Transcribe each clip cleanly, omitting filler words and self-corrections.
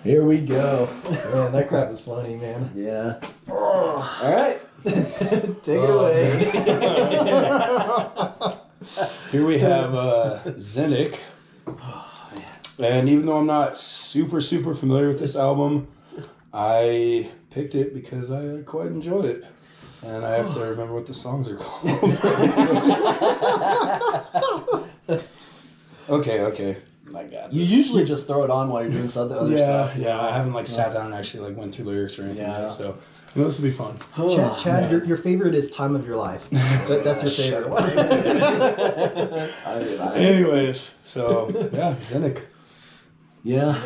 Here we go. Man, that crap is funny, man. Yeah. Oh. All right. Take it away. Here we have Zynic. And even though I'm not super familiar with this album, I picked it because I quite enjoy it. And I have to remember what the songs are called. Okay. I got this. You usually just throw it on while you're doing other stuff. Yeah, I haven't sat down and actually went through lyrics or anything yet, so this will be fun. Chad, your favorite is Time of Your Life. That's your favorite one. Anyways, so yeah, Zynic. Yeah.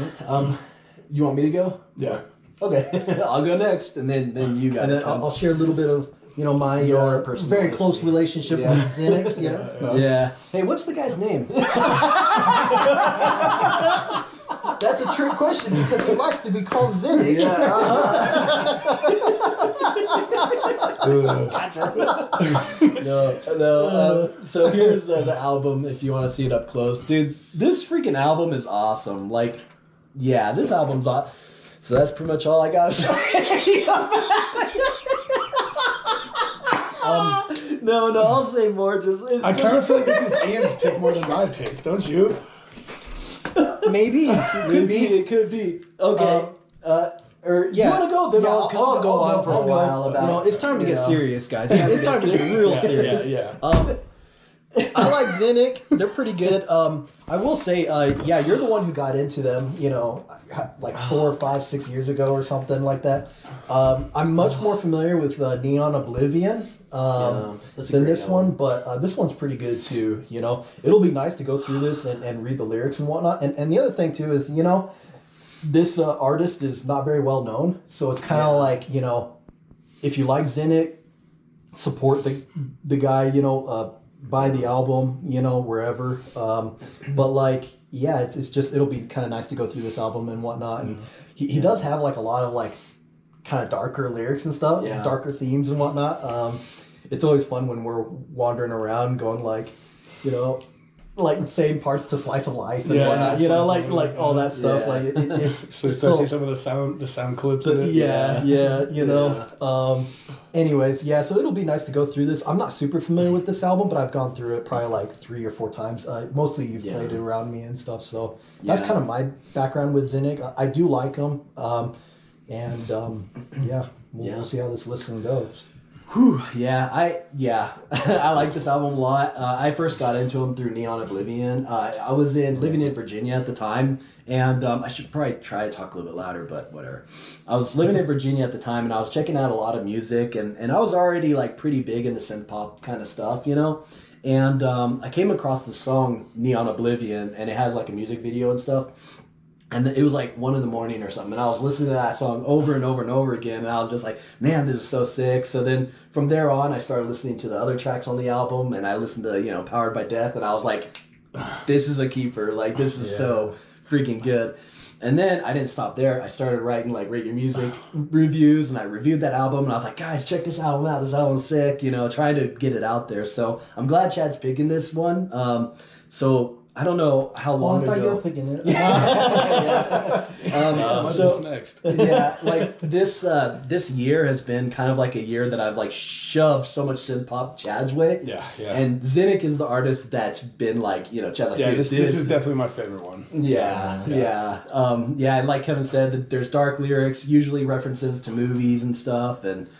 You want me to go? Yeah. Okay. I'll go next, and then you got and then I'll share a little bit of my very close relationship with Zynic. Yeah. Hey, what's the guy's name? That's a trick question because he likes to be called Zynic. No. So here's the album if you want to see it up close. Dude, this freaking album is awesome. Like, yeah, this album's awesome. So that's pretty much all I got to say. No, I'll say more. I kind of feel like this is Ian's pick more than my pick, don't you? Maybe. It could be. Okay. You want to go? Then I'll go on for a while about. It's time to get serious, guys. It's time to get real serious. Yeah. I like Zynic. They're pretty good. I will say, you're the one who got into them, like 4 or 5, 6 years ago or something like that. I'm much more familiar with Neon Oblivion than this one, but this one's pretty good too. It'll be nice to go through this and read the lyrics and whatnot. And the other thing too is, this artist is not very well known, so it's kind of like, if you like Zynic, support the guy, buy the album, wherever. But it's just, it'll be kind of nice to go through this album and whatnot. And he does have like a lot of like kind of darker lyrics and stuff, darker themes and whatnot. It's always fun when we're wandering around going like saying parts to Slice of Life and whatnot, like all that stuff. Yeah. Like it's so especially some of the sound clips in it. Anyways, so it'll be nice to go through this. I'm not super familiar with this album, but I've gone through it probably like 3 or 4 times. Mostly you've played it around me and stuff, so that's kind of my background with Zynic. I do like him, we'll see how this listen goes. Whew, I like this album a lot. I first got into him through Neon Oblivion. I was living in Virginia at the time, and I should probably try to talk a little bit louder, but whatever. I was living in Virginia at the time, and I was checking out a lot of music, and I was already like pretty big into synthpop kind of stuff, And I came across the song Neon Oblivion, and it has like a music video and stuff. And it was like 1 a.m. or something, and I was listening to that song over and over and over again, and I was just like, man, this is so sick. So then from there on, I started listening to the other tracks on the album, and I listened to, Powered by Death, and I was like, this is a keeper. Like, this is so freaking good. And then I didn't stop there. I started writing like Rate Your Music reviews, and I reviewed that album, and I was like, guys, check this album out. This album's sick, trying to get it out there. So I'm glad Chad's picking this one. So I don't know how long ago. I thought you were picking it. What's next? Like this year has been kind of like a year that I've like shoved so much synth pop Chad's way. Yeah. And Zynic is the artist that's been like, Chad's like, dude, this is definitely my favorite one. And like Kevin said, that there's dark lyrics, usually references to movies and stuff, and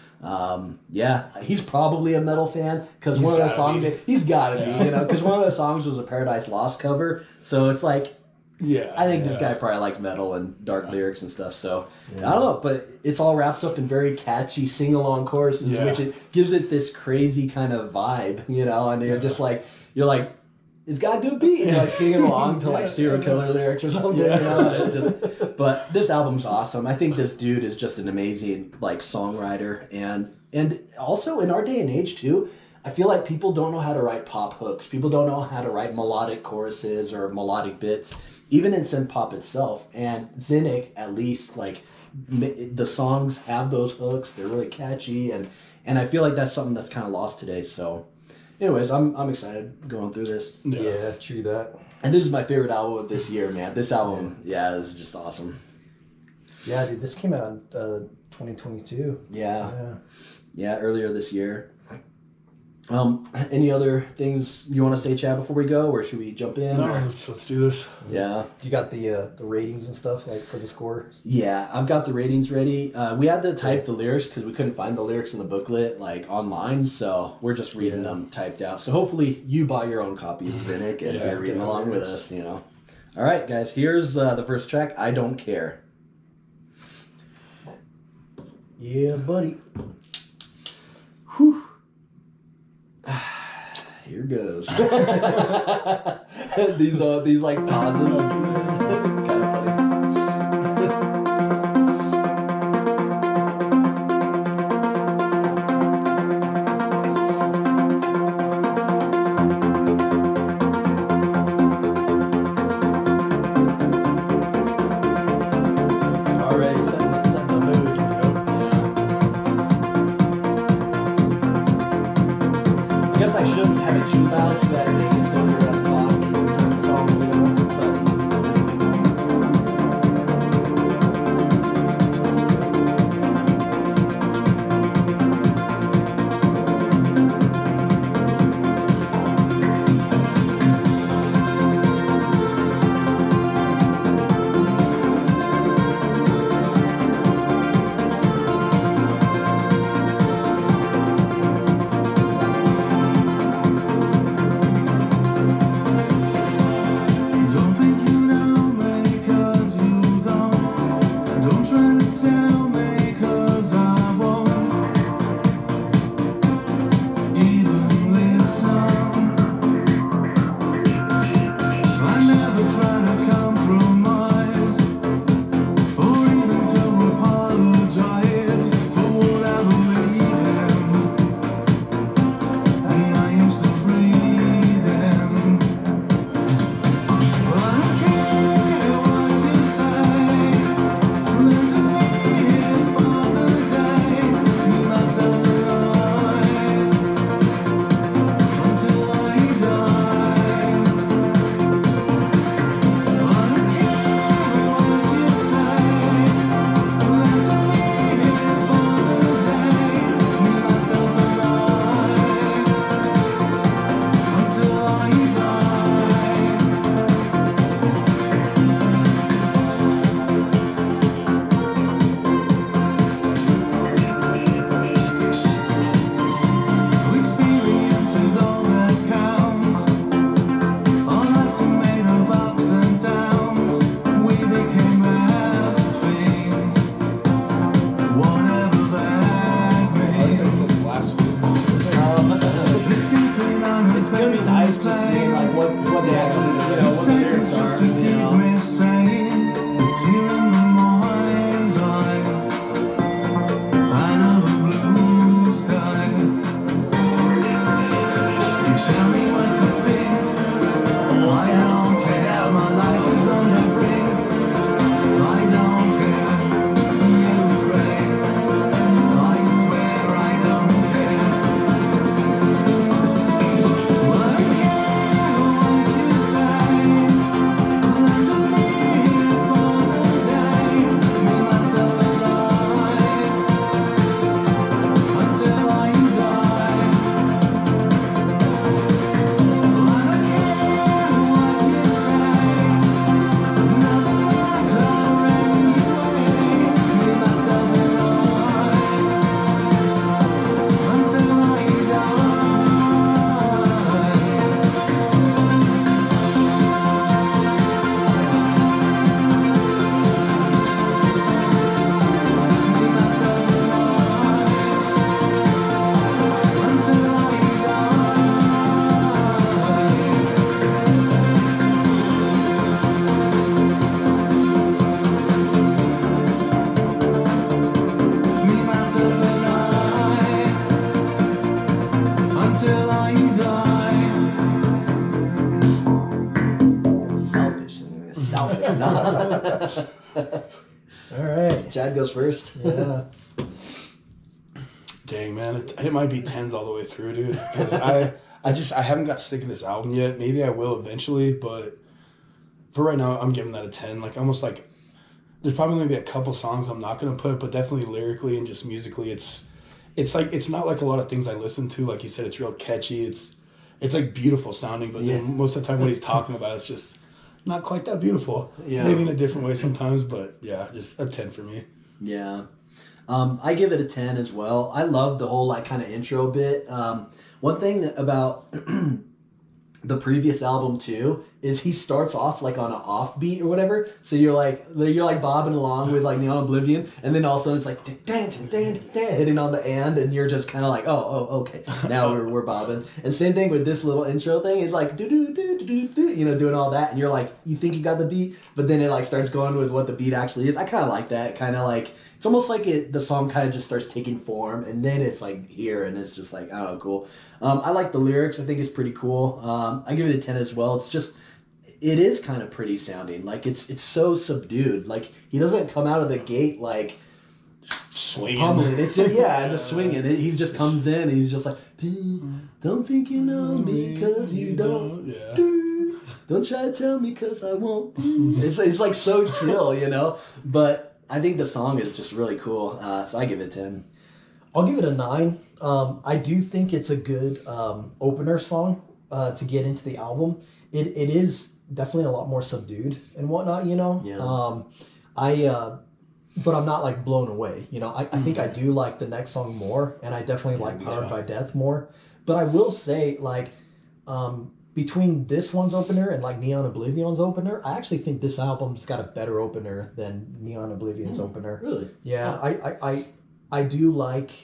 he's probably a metal fan because one of those songs he's gotta be, because one of those songs was a Paradise Lost cover, so it's like, I think this guy probably likes metal and dark lyrics and stuff. So I don't know, but it's all wrapped up in very catchy sing-along choruses, which it gives it this crazy kind of vibe, and you're just like, it's got a good beat. You're like singing along to like serial killer lyrics or something. It's just, but this album's awesome. I think this dude is just an amazing like songwriter, and also in our day and age too, I feel like people don't know how to write pop hooks. People don't know how to write melodic choruses or melodic bits, even in synth pop itself. And Zynic, at least, like the songs have those hooks. They're really catchy, and I feel like that's something that's kind of lost today. So. Anyways, I'm excited going through this. Yeah, true that. And this is my favorite album of this year, man. This album, is just awesome. Yeah, dude, this came out in 2022. Yeah, earlier this year. Any other things you want to say, Chad, before we go, or should we jump in? No, let's do this. Yeah. You got the ratings and stuff like for the score? Yeah, I've got the ratings ready. We had to type the lyrics because we couldn't find the lyrics in the booklet like online, so we're just reading them typed out. So hopefully you bought your own copy of Zynic and you're reading along with us, you know. All right, guys, here's the first track, I Don't Care. Yeah, buddy. Whew. Here goes. these like pauses. Kind of funny. Already setting the mood. I guess I shouldn't have it too loud so that they can still hear us talk during the song, you know. All right. Chad goes first. Yeah. Dang, man, it might be 10s all the way through, dude. Because I haven't got sick of this album yet. Maybe I will eventually, but for right now, I'm giving that a 10. Like almost like there's probably going to be a couple songs I'm not going to put, but definitely lyrically and just musically, it's like, it's not like a lot of things I listen to. Like you said, it's real catchy. It's like beautiful sounding, but then most of the time what he's talking about, it's just not quite that beautiful. Yeah. Maybe in a different way sometimes, but yeah, just a 10 for me. Yeah. I give it a 10 as well. I love the whole like kind of intro bit. One thing about the previous album too is he starts off like on an offbeat or whatever, so you're like bobbing along with like Neon Oblivion, and then all of a sudden it's like hitting on the and you're just kind of like okay, now we're bobbing. And same thing with this little intro thing. It's like do do do do do, you know, doing all that, and you're like, you think you got the beat, but then it like starts going with what the beat actually is. I kind of like that. Kind of like it's almost like the song kind of just starts taking form, and then it's like here, and it's just like, I don't know, cool. I like the lyrics. I think it's pretty cool. I give it a 10 as well. It's just, it is kind of pretty sounding. Like it's so subdued. Like he doesn't come out of the gate like swinging. Pummeling. It's just, just swinging. He just comes in and he's just like, don't think you know me cause you don't. Yeah. Don't try to tell me cause I won't. It's like so chill, you know. But I think the song is just really cool. So I give it 10. I'll give it a 9. I do think it's a good opener song to get into the album. It is definitely a lot more subdued and whatnot, you know. Yeah. But I'm not like blown away, you know. I think I do like the next song more, and I definitely like Powered by Death more. But I will say, like, between this one's opener and like Neon Oblivion's opener, I actually think this album's got a better opener than Neon Oblivion's opener. Really? Yeah, I do like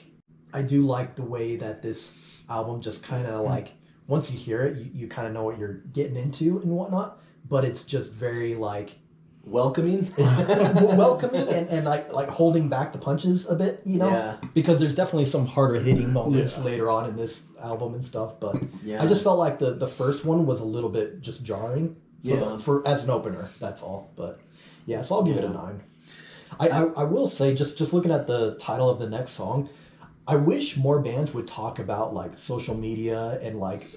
the way that this album just kind of like, once you hear it, you kind of know what you're getting into and whatnot, but it's just very like welcoming and like holding back the punches a bit, you know. Yeah. Because there's definitely some harder hitting moments later on in this album and stuff, but I just felt like the first one was a little bit just jarring for as an opener, that's all. But yeah, so I'll give it a 9. I will say, just looking at the title of the next song, I wish more bands would talk about like social media and like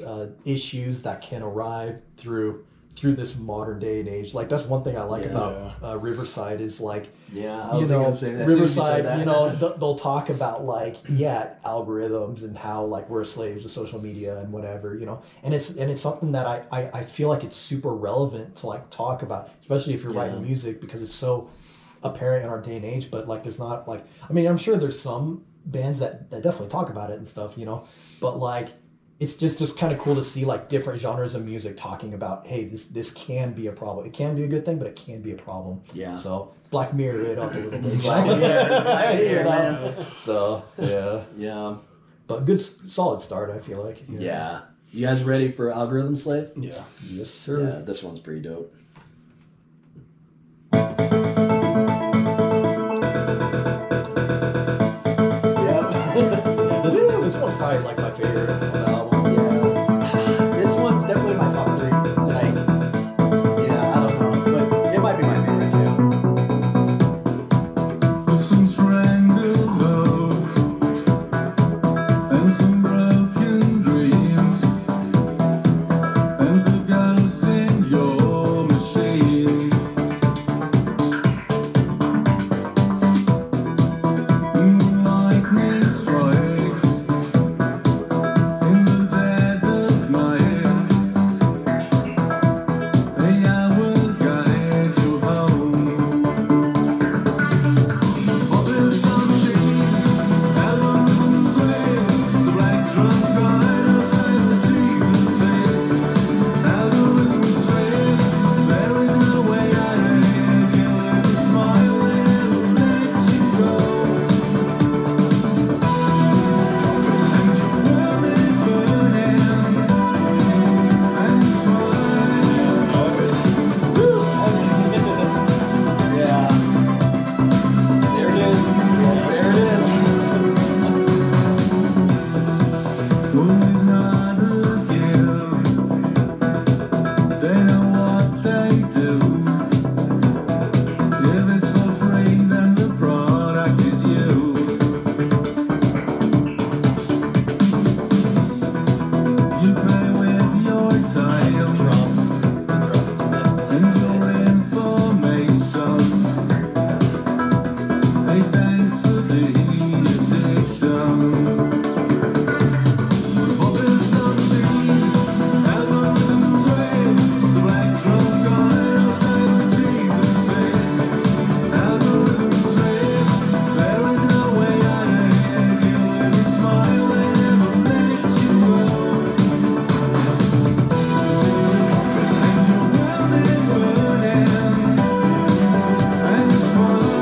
issues that can arrive through this modern day and age. Like that's one thing I like about Riverside is like, I was thinking the same. Riverside, you know, they'll talk about like algorithms and how like we're slaves to social media and whatever, you know, and it's something that I feel like it's super relevant to like talk about, especially if you're writing music, because it's so apparent in our day and age. But like there's not like, I mean, I'm sure there's some bands that definitely talk about it and stuff, you know, but like it's just kind of cool to see like different genres of music talking about, hey, this can be a problem. It can be a good thing, but it can be a problem. Yeah. So Black Mirror it up a little bit. Black Mirror, man. So yeah. But good solid start, I feel like. Yeah. You guys ready for Algorithm Slave? Yeah. Yes, sir. Yeah, this one's pretty dope. This one's probably like my favorite on the album. Yeah. This one's definitely my top 3. Like, I don't know, but it might be my favorite too. With some strangled love and some broken dreams and the ghost in your machine. Hey, thanks for the addiction. Puppets on cheese, algorithms waves, electrons gone outside what Jesus said. Algorithms waves, there is no way out of here. Kill with a smile that never lets you go. And your world is burning, and you smile.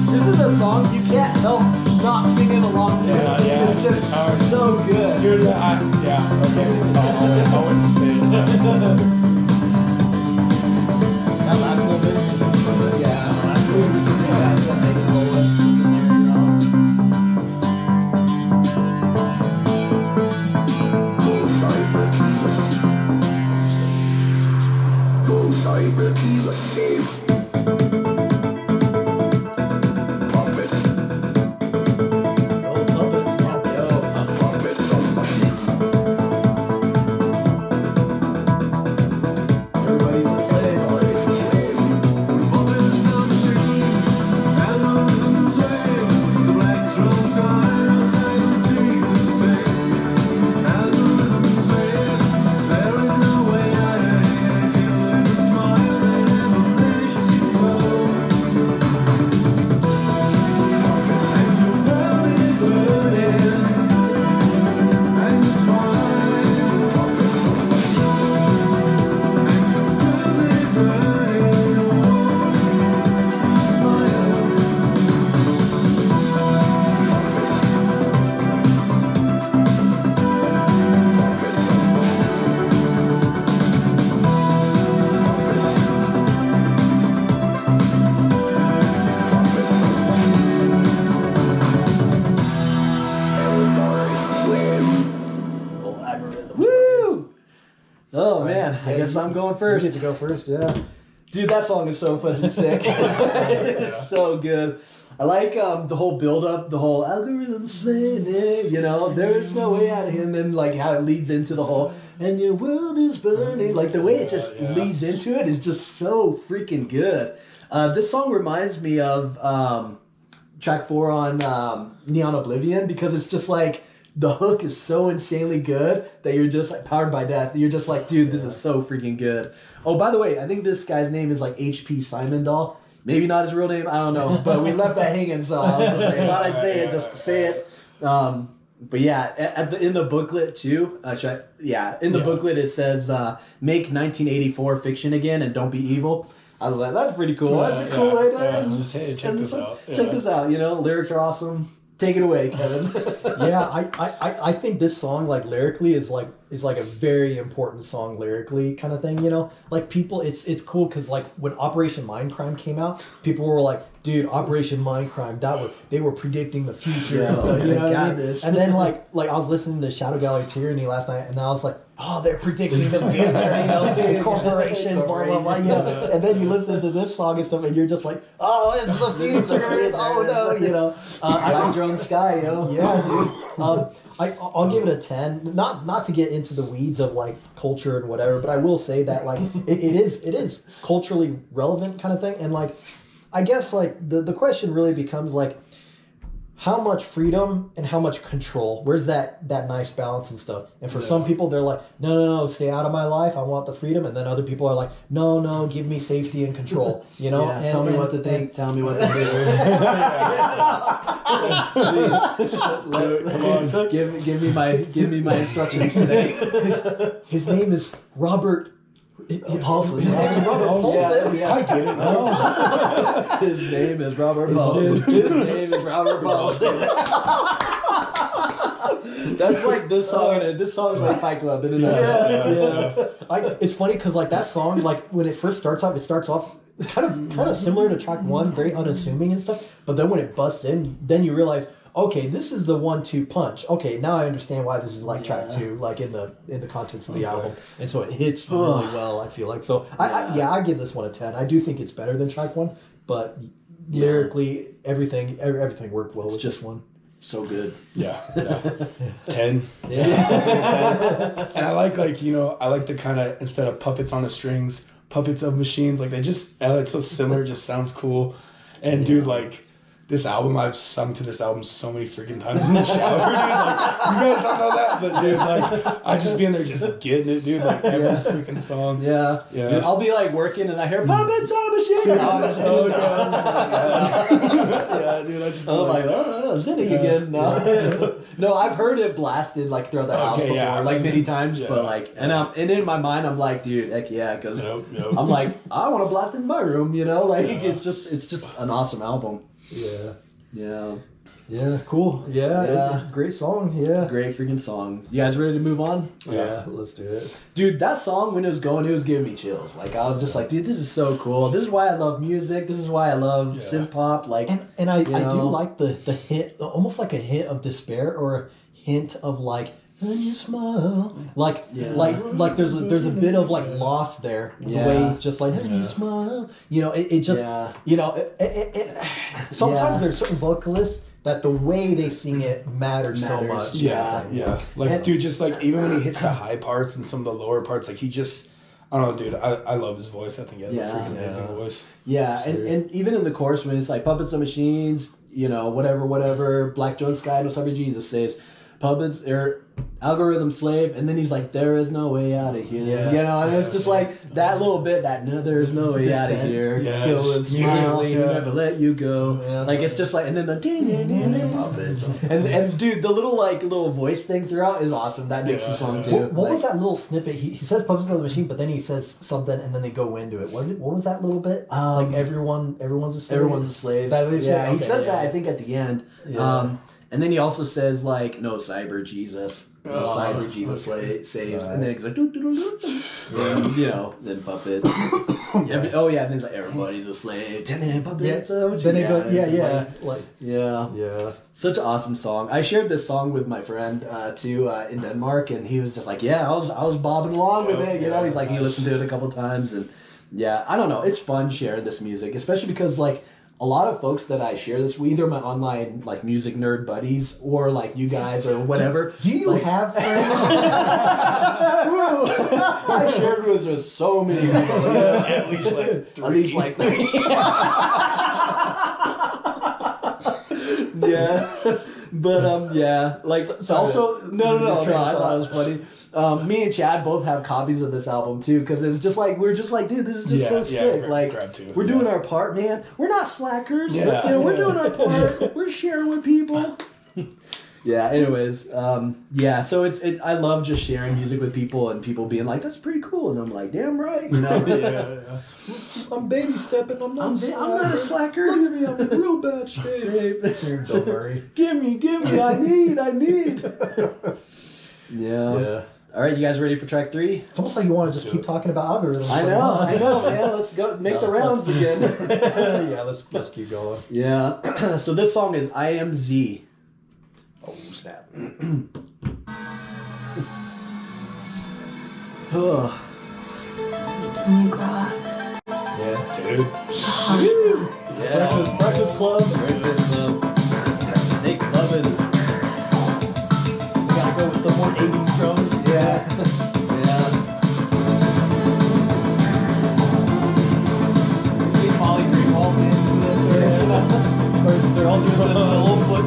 This is a song you can't help not singing along to. Yeah, yeah, It's just it's hard. so good. Dude, yeah, okay. I'll wait to say it. That last little bit. Yeah, that's good. Yeah, that's what they go with. Oh, puppets. Everybody's a slave. Puppets on cheese, algorithms waves, electrons gone outside what Jesus said. Algorithms waves, there is no way out of here. Kill with a smile that never lets you go. And your world is burning, and you smile. And your world is burning, you smile. Little algorithm. Woo! Oh man, I guess I'm going You first. get to go first, yeah. Dude, that song is so fucking sick. It's so good. I like the whole build up, the whole algorithm slave, you know, there's no way out of here, and then like how it leads into the whole and your world is burning. Like the way it just leads into it is just so freaking good. This song reminds me of track 4 on Neon Oblivion, because it's just like the hook is so insanely good that you're just like powered by death. You're just like, dude, this is so freaking good. Oh, by the way, I think this guy's name is like HP Simondoll. Maybe not his real name, I don't know. But we left that hanging, so I was just like, I thought I'd say it just to say it. But yeah, in the booklet too. In the booklet it says, "Make 1984 fiction again and don't be evil." I was like, that's pretty cool. That's a cool way to Just, hey, check this out. Check this out. You know, lyrics are awesome. Take it away, Kevin. Yeah, I think this song like lyrically is like a very important song lyrically kind of thing, you know? Like people it's cool cuz like when Operation Mindcrime came out, people were like, dude, Operation Mindcrime, they were predicting the future. Yeah, you know what I got mean? this. And then like I was listening to Shadow Gallery Tyranny last night, and I was like, oh, they're predicting the future, you know, the corporation, blah blah blah, you know. And then you listen to this song and stuff, and you're just like, oh, it's the future, oh no, you know. Light drone sky, yo. Yeah, dude. I'll give it a 10. Not to get into the weeds of like culture and whatever, but I will say that like it is culturally relevant kind of thing, and like I guess like the question really becomes like how much freedom and how much control. Where's that nice balance and stuff? And for some people, they're like, no, stay out of my life. I want the freedom. And then other people are like, no, give me safety and control. You know, Yeah, tell me what to think. Tell me what to do. Come on. Give me my instructions today. His name is Robert. Paulson. His name is Robert Paulson. Yeah. I get it now. His name is Robert Paulson. His name is Robert Paulson. That's like this song. This song is like Fight Club, isn't it? Yeah. It's funny because like that song, like when it first starts off, it starts off kind of similar to track 1, very unassuming and stuff. But then when it busts in, then you realize, okay, this is the 1-2 punch. Okay, now I understand why this is like track 2, like in the contents of the album, and so it hits really well. I feel like so. I give this one a 10. I do think it's better than track 1, but lyrically, everything worked well with just this one. So good. Yeah. 10. Yeah. And I like I like the kind of, instead of puppets on the strings, puppets of machines. Like, they just, it's so similar, just sounds cool. And dude, like, this album, I've sung to this album so many freaking times in the shower, dude. Like, you guys don't know that, but dude, like, I just be in there just getting it, dude. Like, every freaking song. Yeah. Yeah. Dude, I'll be like working and I hear puppets on a machine. Yeah, dude, I just. I'm like, Zynic again. No. No, I've heard it blasted like throughout the house before, yeah. like many times. Yeah. But like, and in my mind, I'm like, dude, heck yeah, because Nope. I'm like, I want to blast it in my room, you know? Like, it's just an awesome album. Yeah. Yeah. Yeah, cool. Yeah. Great song. Yeah. Great freaking song. You guys ready to move on? Yeah, let's do it. Dude, that song, when it was going, it was giving me chills. Like, I was just like, dude, this is so cool. This is why I love music. This is why I love synth pop. Like, And I do like the hint, almost like a hint of despair or a hint of like, when you smile, like there's a bit of like loss there. The way it's just like, when you smile, it just, sometimes there's certain vocalists that the way they sing it matters so much. Yeah. Like, dude, just like, even when he hits the high parts and some of the lower parts, like, he just, I don't know, dude, I love his voice. I think he has a freaking amazing voice. Yeah, and even in the chorus when it's like, puppets and machines, whatever, Black Joan Sky, no sorry Jesus says, puppets or algorithm slave, and then he's like, there is no way out of here. And it's just like that little bit that no, there is no way out of here. Kill and smile, never let you go. Like, it's just like, and then the puppets, and dude, the little voice thing throughout is awesome. That makes the song too. What was that little snippet? He says puppets on the machine, but then he says something, and then they go into it. What was that little bit? Like, everyone's a slave. Everyone's a slave. He says that, I think, at the end. And then he also says, like, no cyber Jesus. No cyber Jesus saves. And then he's like, then puppets. And then he's like, everybody's a slave. Then puppets. Then it goes, Such an awesome song. I shared this song with my friend, too, in Denmark, and he was just like, I was bobbing along with it. He's like, he listened to it a couple times. And, I don't know. It's fun sharing this music, especially because, like, a lot of folks that I share this with, either my online like music nerd buddies or like you guys or whatever. Do you have friends? I shared with so many people. At least like three. But like Sorry, also no, I thought. thought it was funny. Me and Chad both have copies of this album too, because it's just like we're just like, dude, this is just so sick. Like, we're doing our part, man. We're not slackers. We're doing our part. We're sharing with people. Anyways, so I love just sharing music with people and people being like, that's pretty cool, and I'm like, damn right, I'm baby stepping. I'm not a slacker. Look at me, I'm in real bad shape. Don't worry. Give me, I need. Yeah. All right, you guys ready for track 3? It's almost like you want to just keep talking about algorithms. I know, man. Let's go make the rounds again. Let's keep going. Yeah. So this song is I Am Z. Oh, snap. Dude. Breakfast Club. They love it. We gotta go with the more 80s drums. See Molly Greenwald dancing this, Or they're all doing the little foot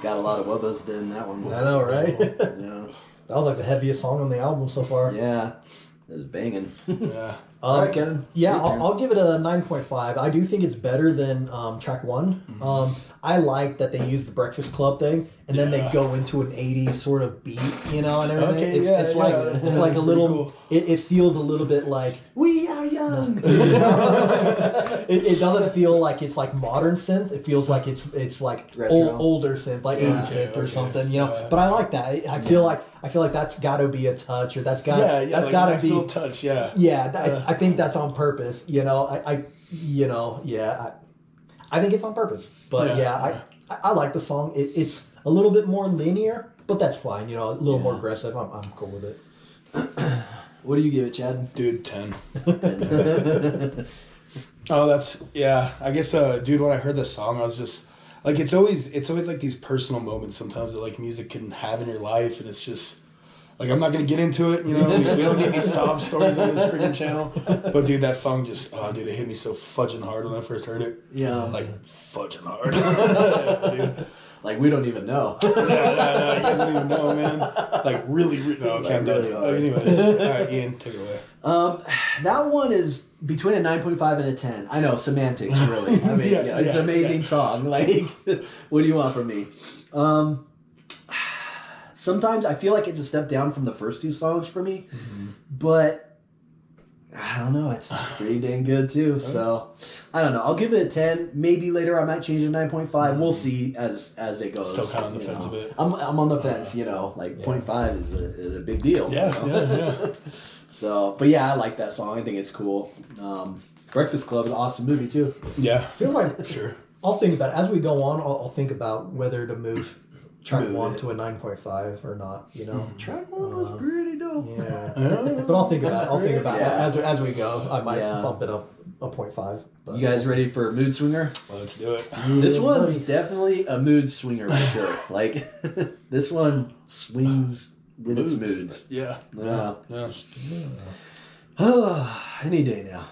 Got a lot of wubbas in that one. I know, right? Yeah. That was like the heaviest song on the album so far. Yeah. It was banging. Yeah. All right, Kevin. Yeah, Your turn. I'll give it a 9.5. I do think it's better than track 1. I like that they use the Breakfast Club thing, and then they go into an 80s sort of beat, you know, and everything. Okay, it's like that's it's like a little. pretty cool. It feels a little bit like We are young. it doesn't feel like it's like modern synth. It feels like it's like Retro. older synth, like 80s synth or okay. something, you know. Yeah. But I like that. I feel like that's got to be a touch, or that's got Yeah, that's like got a to nice be little touch, yeah. Yeah, I think that's on purpose. You know, I think it's on purpose. But I like the song. It's a little bit more linear, but that's fine. You know, a little more aggressive. I'm cool with it. What do you give it, Chad? Dude, 10. Oh, that's, yeah. I guess, dude, when I heard this song, I was just, like, it's always like these personal moments sometimes that, like, music can have in your life, and it's just, like, I'm not going to get into it, you know? We don't get any sob stories on this freaking channel. But, dude, that song just, oh, dude, it hit me so fudging hard when I first heard it. Yeah. Like, fudging hard. Dude. Like, we don't even know. No, you guys don't even know, man. Like, really, no, Like, can't do really it. hard. Anyways, all right, Ian, take it away. That one is between a 9.5 and a 10. I know, semantics, really. I mean, Yeah, it's an yeah, amazing song. Like, what do you want from me? Sometimes I feel like it's a step down from the first two songs for me, but I don't know. It's just pretty dang good too. So I don't know. I'll give it a 10. Maybe later I might change it to 9.5. We'll see as it goes. Still kind of on the you fence know. a bit. I'm on the fence. You know, like 0.5 is a big deal. Yeah, you know? yeah. So, but yeah, I like that song. I think it's cool. Breakfast Club is an awesome movie too. Yeah. I feel like Sure. I'll think about it. As we go on. I'll think about whether to move track Move 1 it. to a 9.5 or not. You know. Track one was pretty dope. Yeah. But I'll think about it. I'll think about Yeah. it as we go. I might Yeah. bump it up a 0.5. But You guys ready for a mood swinger? Well, let's do it. This one's buddy. definitely a mood swinger for sure. Like, this one swings with its moods. Yeah. Yeah. Yeah. Any day now.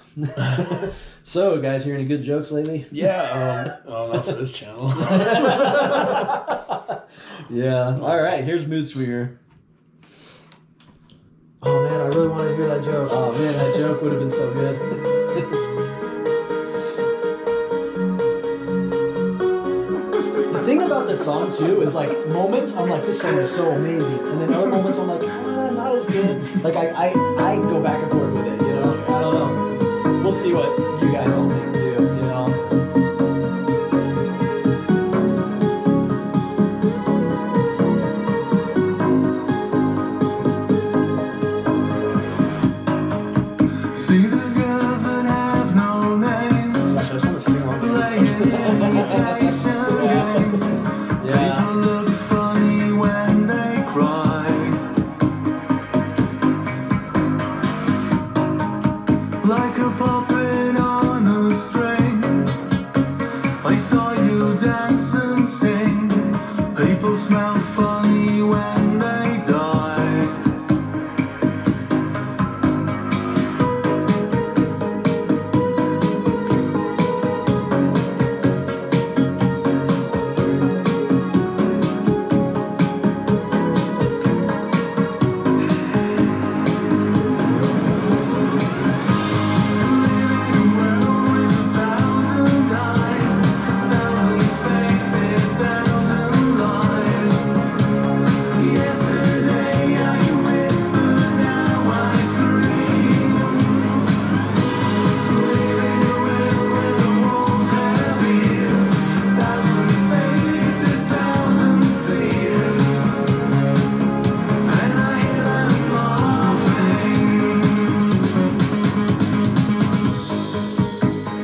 So, guys, hear any good jokes lately? Yeah. Not for this channel. Yeah. All right, here's mood swinger. Oh man, I really wanted to hear that joke. Oh man, that joke would have been so good. The thing about this song too is like moments I'm like, this song is so amazing, and then other moments I'm like, not as good. Like I go back and forth with it, you know. I don't know. We'll see what you guys all think too, you know. See the girls that have no names, Gosh, I just want to sing along. playing imitation games. Yeah. People look funny when they cry. Like a puppet on a string, I saw you dance and sing. People smell funny when they die.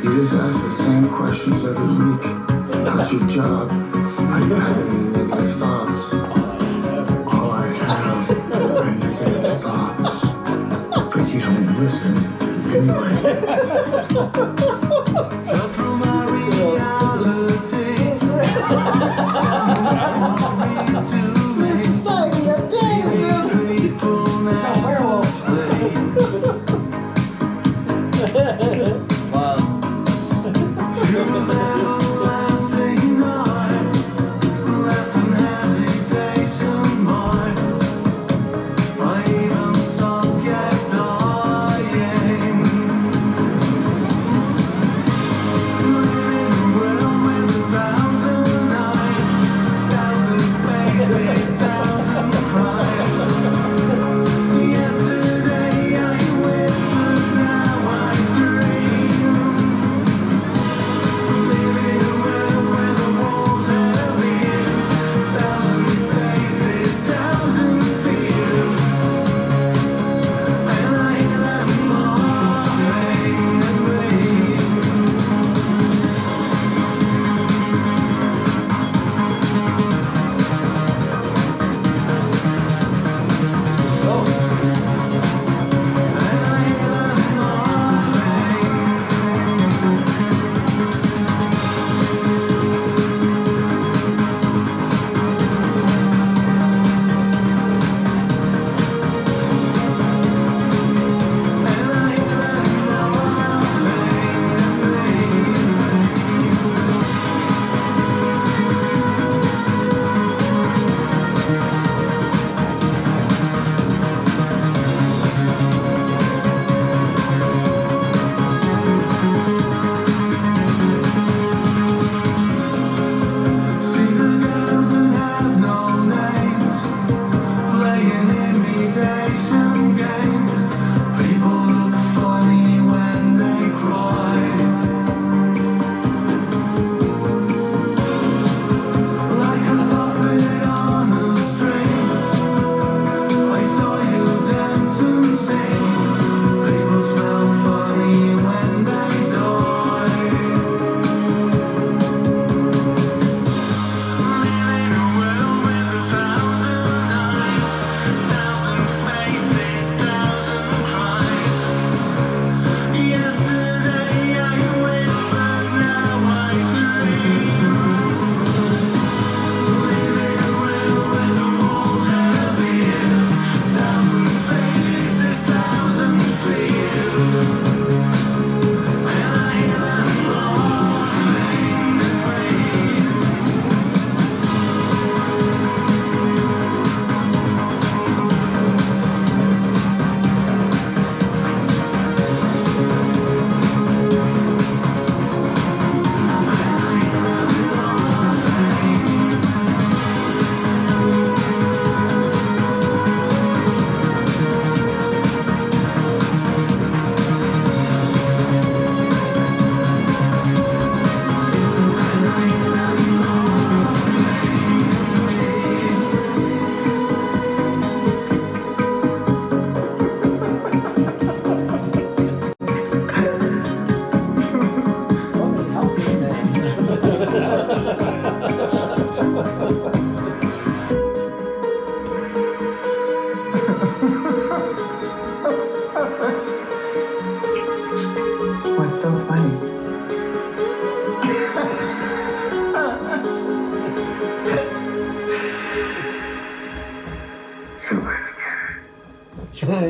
You just ask the same questions every week. How's your job? Are you having any negative thoughts? All I have are negative thoughts. But you don't listen anyway. Cut through my reality. Society, I People now play. Wow. Through everlasting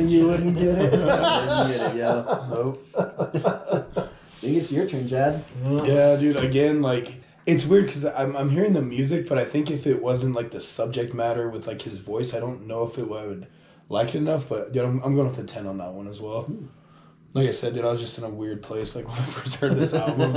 You wouldn't get it. Didn't get it, yo. Nope. I think it's your turn, Chad. Yeah, dude. Again, like it's weird because I'm hearing the music, but I think if it wasn't like the subject matter with like his voice, I don't know if I would like it enough. But dude, I'm going with a 10 on that one as well. Like I said, dude, I was just in a weird place like when I first heard this album.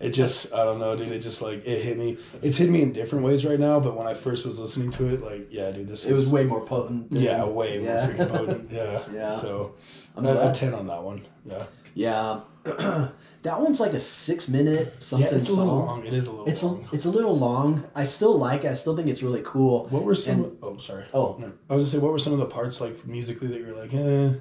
It just, I don't know, dude. It just like it hit me. It's hit me in different ways right now, but when I first was listening to it, like yeah, dude, It was way more potent. yeah, way more freaking potent. Yeah, Yeah. So I'm a glad. 10 on that one. Yeah, Yeah. That one's like a 6-minute something yeah, it's a song. little long. It is a little long. It's a little long. I still like it. I still think it's really cool. What were some? And- oh, sorry. Oh. No. I was gonna say, what were some of the parts like musically that you're like, eh?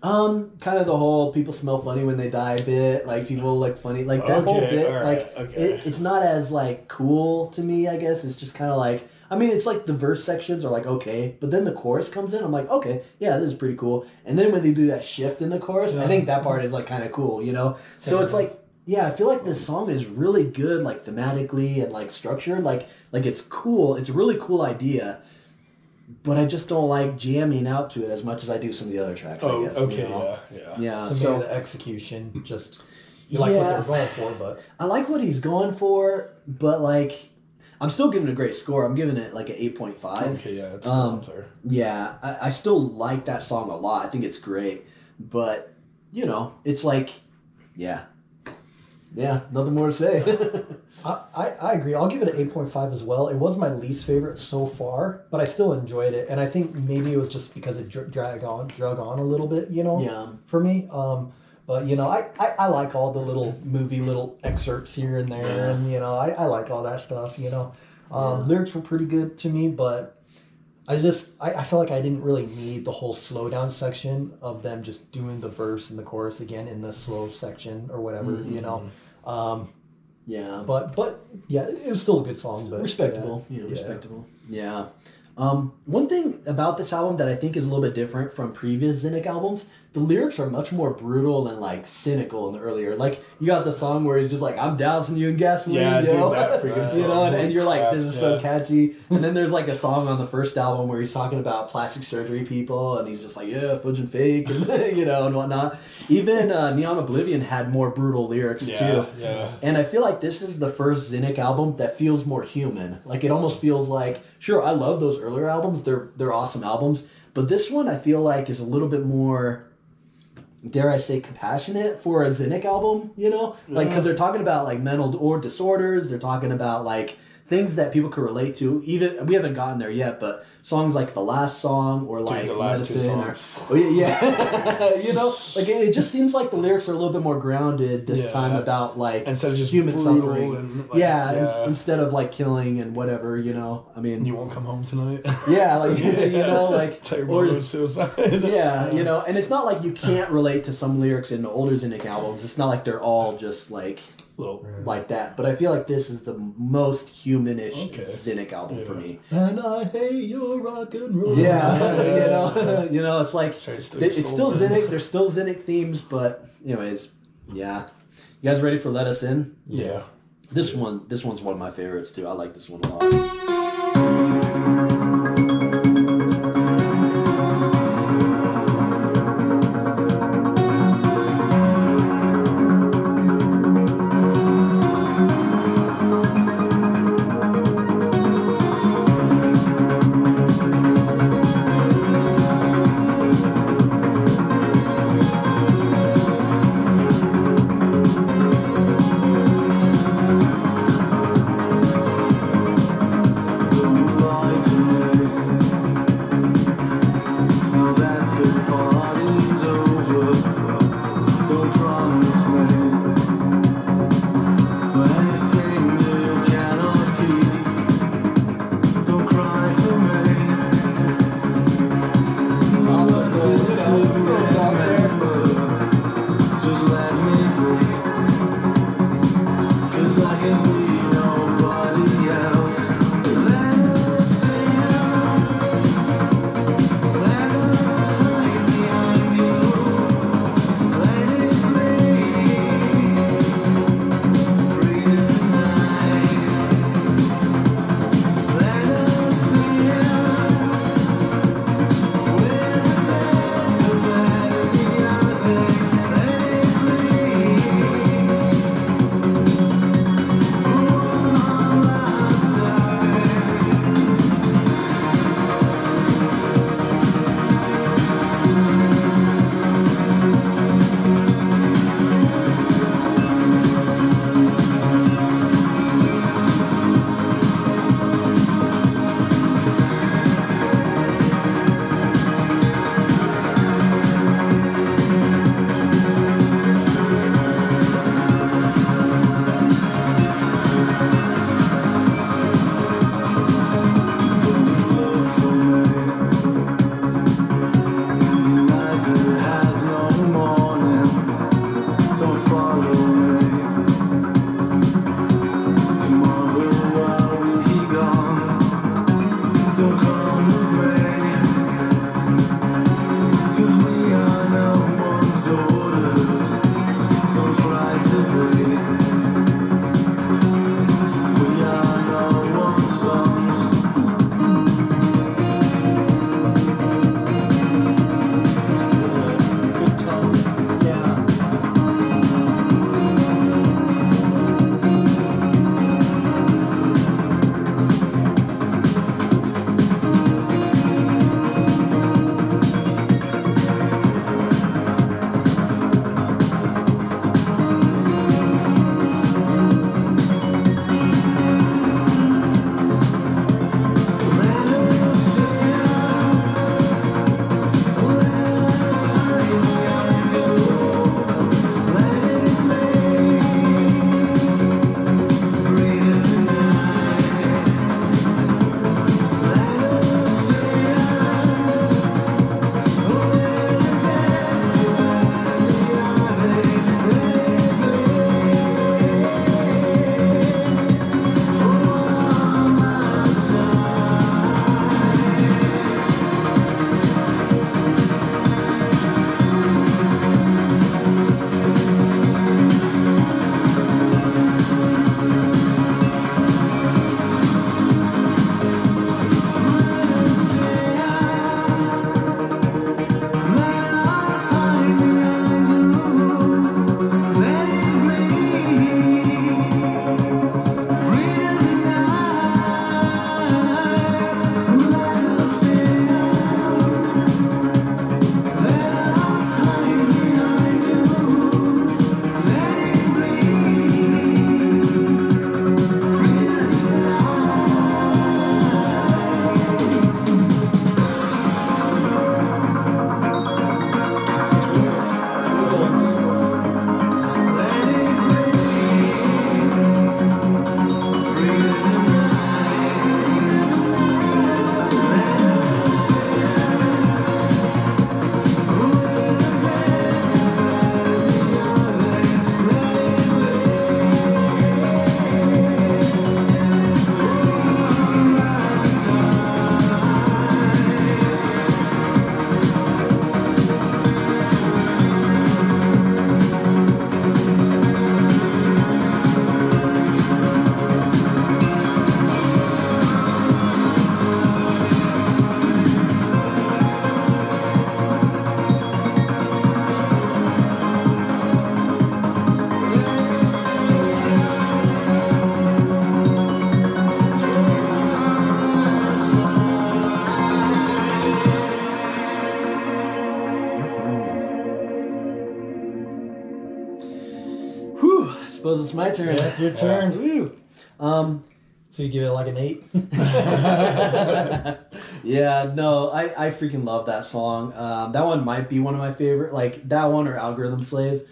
Kind of the whole people smell funny when they die bit, like people look funny, like that whole Okay, bit, alright, like okay. it's not as like cool to me, I guess. It's just kind of like, I mean, it's like the verse sections are like okay, but then the chorus comes in, I'm like, okay, yeah, this is pretty cool. And then when they do that shift in the chorus, I think that part is like kind of cool, you know. So it's like, yeah, I feel like this song is really good, like thematically and like structured, like it's cool. It's a really cool idea. But I just don't like jamming out to it as much as I do some of the other tracks, Oh, I guess. okay, you know? yeah. Yeah, So, so maybe the execution, just you like what they're going for, but I like what he's going for, but like I'm still giving it a great score. I'm giving it like an 8.5. Okay, yeah, it's still up there. Yeah, I still like that song a lot. I think it's great, but you know, it's like, yeah, nothing more to say. I agree. I'll give it an 8.5 as well. It was my least favorite so far, but I still enjoyed it. And I think maybe it was just because it drug on a little bit, you know, Yeah. for me. But, you know, I like all the little excerpts here and there. And, you know, I like all that stuff, you know. Lyrics were pretty good to me, but I feel like I didn't really need the whole slowdown section of them just doing the verse and the chorus again in the slow section or whatever, you know. Yeah, But yeah, it was still a good song. But respectable, yeah. respectable. Yeah. One thing about this album that I think is a little bit different from previous Zynic albums, the lyrics are much more brutal and like cynical in the earlier. Like you got the song where he's just like, "I'm dousing you in gasoline," Yeah, you dude, know? that freaking you know, song, and you're like, crap, "This is so yeah. catchy." And then there's like a song on the first album where he's talking about plastic surgery people, and he's just like, "Yeah, fudge and fake," and you know, and whatnot. Even Neon Oblivion had more brutal lyrics too. Yeah. And I feel like this is the first Zynic album that feels more human. Like it almost feels like, sure, I love those earlier albums. They're awesome albums. But this one I feel like is a little bit more, dare I say, compassionate for a Zynic album, you know? Like, because they're talking about like mental or disorders. They're talking about like things that people could relate to. Even, we haven't gotten there yet, but songs like The Last Song or like the last two Medicine. songs. Yeah. You know? Like it just seems like the lyrics are a little bit more grounded this Yeah. time about like Instead of just human brutal suffering. and, like, yeah, yeah. instead of like killing and whatever, you know? I mean, You won't come home tonight. yeah, like, you know, like, Tell your or, mom it was suicide. yeah, you know, and it's not like you can't relate to some lyrics in the older Zynic albums. It's not like they're all just like that. But I feel like this is the most humanish Okay. Zynic album for me. And I hate your rock and roll. Yeah, you know, it's like Sorry, it's still your it's soul, still man. Zynic. There's still Zynic themes, but anyways, yeah. You guys ready for Let Us In? Yeah. This one's one of my favorites too. I like this one a lot. goes. It's my turn. Yeah, it's your turn. Woo. So you give it like an 8? Yeah, no, I freaking love that song. That one might be one of my favorite. Like that one or Algorithm Slave.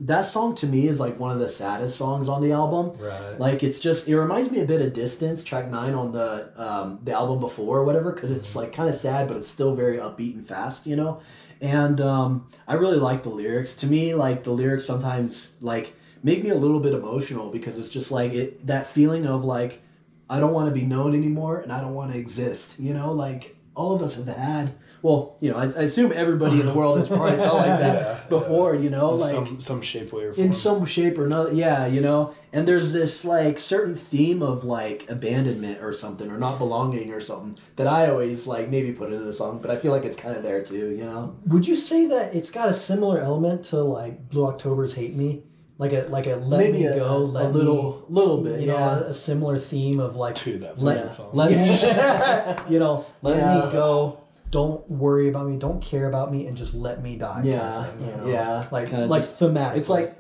That song to me is like one of the saddest songs on the album. Right. Like it reminds me a bit of Distance, track 9 on the album before or whatever, because it's like kind of sad, but it's still very upbeat and fast, you know. And I really like the lyrics. To me, like the lyrics sometimes like make me a little bit emotional because it's just like that feeling of like I don't want to be known anymore and I don't want to exist. You know, like all of us have had. Well, you know, I assume everybody in the world has probably felt like that before. You know, In like some shape, way, or form. in some shape or another. Yeah, you know. And there's this like certain theme of like abandonment or something or not belonging or something that I always like maybe put into the song, but I feel like it's kind of there too. You know. Would you say that it's got a similar element to like Blue October's "Hate Me"? Like a let Maybe me a go, let little bit, you know, yeah. a similar theme of like To that let song. let me, you know, let Yeah. me go. Don't worry about me. Don't care about me, and just let me die. Yeah, kind of thing, you know? yeah, like kinda like just- thematic. It's like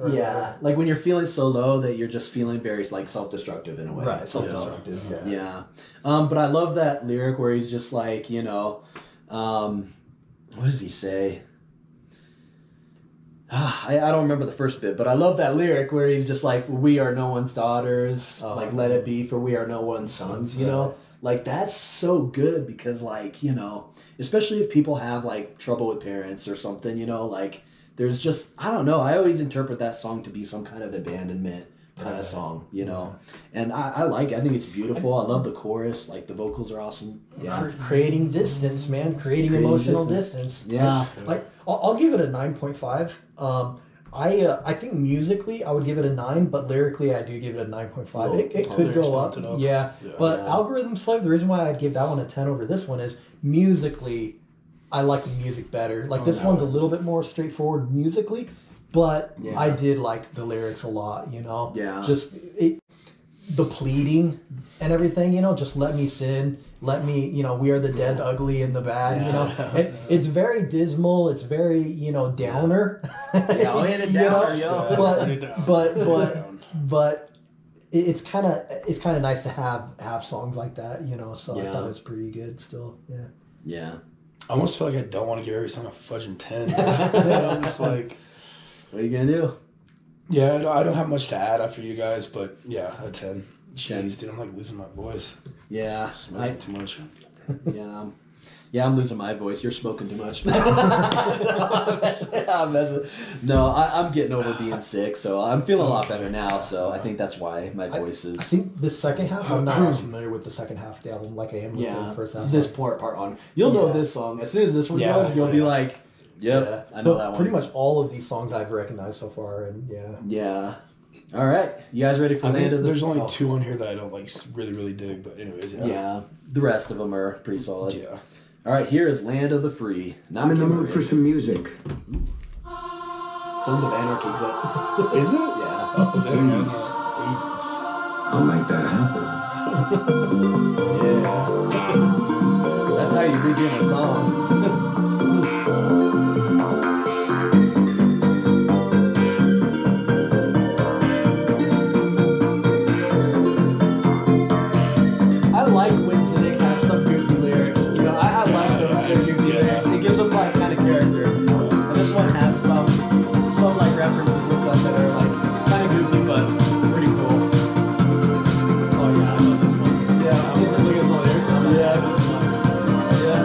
like when you're feeling so low that you're just feeling very like self-destructive in a way. right, self-destructive. Yeah. Yeah. But I love that lyric where he's just like, you know, what does he say? I don't remember the first bit, but I love that lyric where he's just like, we are no one's daughters, like let it be, for we are no one's sons, you know? Like that's so good because like, you know, especially if people have like trouble with parents or something, you know, like there's just, I don't know, I always interpret that song to be some kind of abandonment kind of song, you know? And I like it. I think it's beautiful. I love the chorus. Like the vocals are awesome. Yeah. Creating distance, man. Creating emotional distance. Yeah. Like I'll give it a 9.5. I think musically I would give it a 9, but lyrically I do give it a 9.5. It could lyrics go up. bumped it up. Yeah. But Yeah. Algorithm Slave, the reason why I'd give that one a 10 over this one is musically I like the music better. Like this one's a little bit more straightforward musically, but Yeah. I did like the lyrics a lot, you know? Yeah. Just the pleading and everything, you know, just let me sin, let me, you know, we are the dead, the ugly, and the bad, you know. It's very dismal, it's very, you know, downer. Yeah, I'll hit it You down, know? yo. Pretty down. But it's kind of nice to have songs like that, you know. So I Yeah. thought it was pretty good still. Yeah. Yeah. I almost feel like I don't want to give every song a fudging 10. You know, I'm just like, What are you going to do? yeah, I don't have much to add after you guys, but yeah, a 10. 10. Jeez, dude, I'm like losing my voice. Yeah. Smoking too much. Yeah. Yeah, I'm losing my voice. You're smoking too much. I'm messing. No, I'm getting over being sick, so I'm feeling a lot better now. So I think that's why my voice I is. think the second half, I'm not as familiar with the second half of the album like I am with Yeah, the first so half. this part on. You'll know Yeah. this song as soon as this one Yeah. goes. You'll be like, "Yep, Yeah. I know But that one." pretty much all of these songs I've recognized so far, and yeah. Yeah. All right, you guys ready for I Land think of the? there's only 2 on here that I don't like really dig, but anyways, yeah. Yeah, the rest of them are pretty solid. Yeah. All right, here is Land of the Free. I'm in the mood for some music. Sons of Anarchy clip. Is it? Yeah. Oh, there it is. I'll make that happen. Yeah. That's how you begin a song. I like when Zynic has some goofy lyrics. You know, I like those goofy lyrics. It gives them like kind of character. And this one has some like references and stuff that are like kind of goofy but pretty cool. Oh yeah, I love this one. Yeah, I'm look at the lyrics. Yeah, I know this one. Yeah.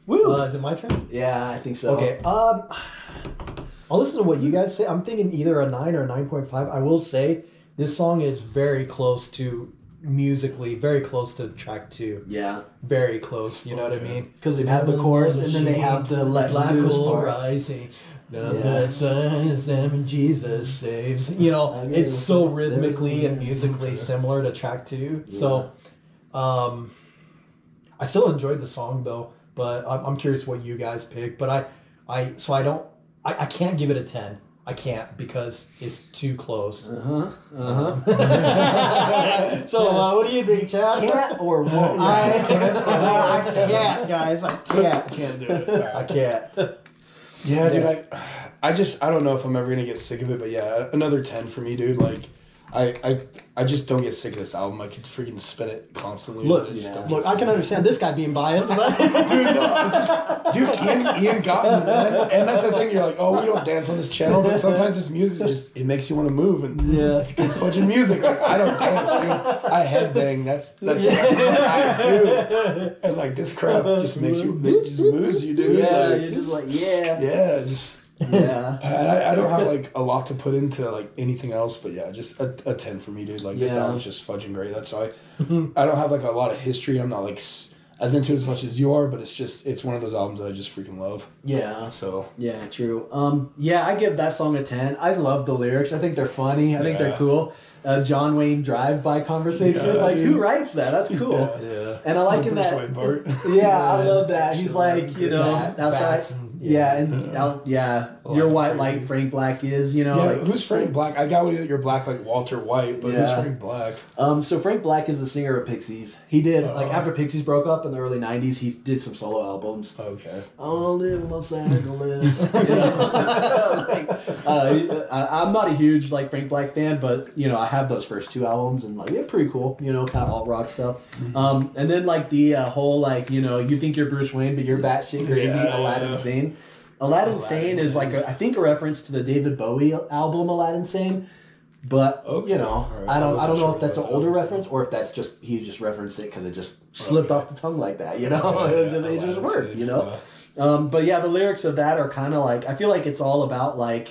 Woo! Is it my turn? Yeah, I think so. Okay. I'll listen to what you guys say. I'm thinking either a 9 or a 9.5. I will say this song is very close to musically, very close to track 2. Yeah, Very close. You know what I mean? because they have the chorus and then they have the let black loose hole part. rising. The Yeah. best is them Jesus saves. You know, I it's guess so there's- rhythmically and musically similar to track 2. So, I still enjoyed the song though, but I'm curious what you guys pick. But I can't give it a 10. I can't because it's too close. Uh-huh. So what do you think, Chad? Can't or won't. I can't, guys. I can't. Can't do it. I can't. Yeah, dude, I don't know if I'm ever gonna get sick of it, but yeah, another 10 for me, dude. Like, I just don't get sick of this album. I could freaking spin it constantly. Look, I just don't look, get I sick can of it. understand this guy being biased. Dude, no, it's just, dude, Ian got me, man. And that's the thing. You're like, oh, we don't dance on this channel, but sometimes this music just it makes you want to move, and it's good fudging music. Like, I don't dance, dude. I headbang. That's what I do. And like this crap just makes you, it just moves you, dude. Yeah, like, you're just like, yeah. yeah, just. Yeah. And I don't have like a lot to put into like anything else, but yeah, just a 10 for me, dude. Like this Yeah. album's just fudging great. That's why I don't have like a lot of history. I'm not like as into it as much as you are, but it's one of those albums that I just freaking love. Yeah. So Yeah, true. Yeah, I give that song a 10. I love the lyrics. I think they're funny. I think they're Yeah. cool. John Wayne drive-by conversation. Yeah, like, dude. who writes that? That's cool. yeah. And I like The in Bruce that. Wayne part. Yeah, I love that. He's like, you know, outside. Bats and- Yeah, and you're white like Frank Black is, you know. Yeah, like, who's Frank Black? I got you're black like Walter White, but who's Yeah. Frank Black? So Frank Black is the singer of Pixies. He did like after Pixies broke up in the early '90s. He did some solo albums. Okay. I don't live in Los Angeles. You know? I'm not a huge like Frank Black fan, but you know I have those first 2 albums and like they're pretty cool. You know, kind of alt rock stuff. And then like the whole like you know you think you're Bruce Wayne but you're batshit crazy. Yeah, Aladdin yeah. Sane. Aladdin Sane is like I think a reference to the David Bowie album Aladdin Sane. But Okay. you know, All right. I don't I know wasn't if that's an sure older what that reference or if that's just he just referenced it because it just slipped off the tongue like that. You know, it just worked. You know. But yeah, the lyrics of that are kind of like I feel like it's all about like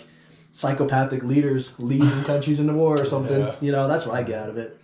psychopathic leaders leading countries into war or something. Yeah. You know, that's what I get out of it.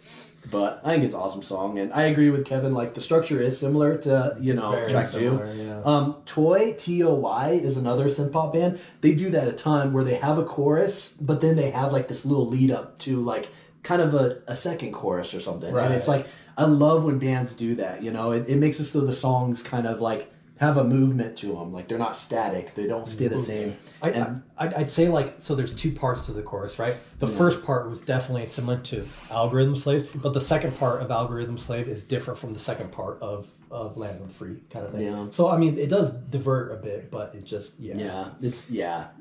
But I think it's an awesome song, and I agree with Kevin. Like the structure is similar to Very track similar, 2. yeah. Toy T-O-Y is another synthpop band. They do that a ton where they have a chorus, but then they have like this little lead up to like kind of a second chorus or something. Right. And it's like I love when bands do that. You know, it makes it so the songs kind of like have a movement to them. Like they're not static. They don't stay the same. I'd say like so there's 2 parts to the chorus, right? The first part was definitely similar to Algorithm Slaves, but the second part of Algorithm Slave is different from the second part of Land of the Free kind of thing. Yeah. So I mean it does divert a bit, but it just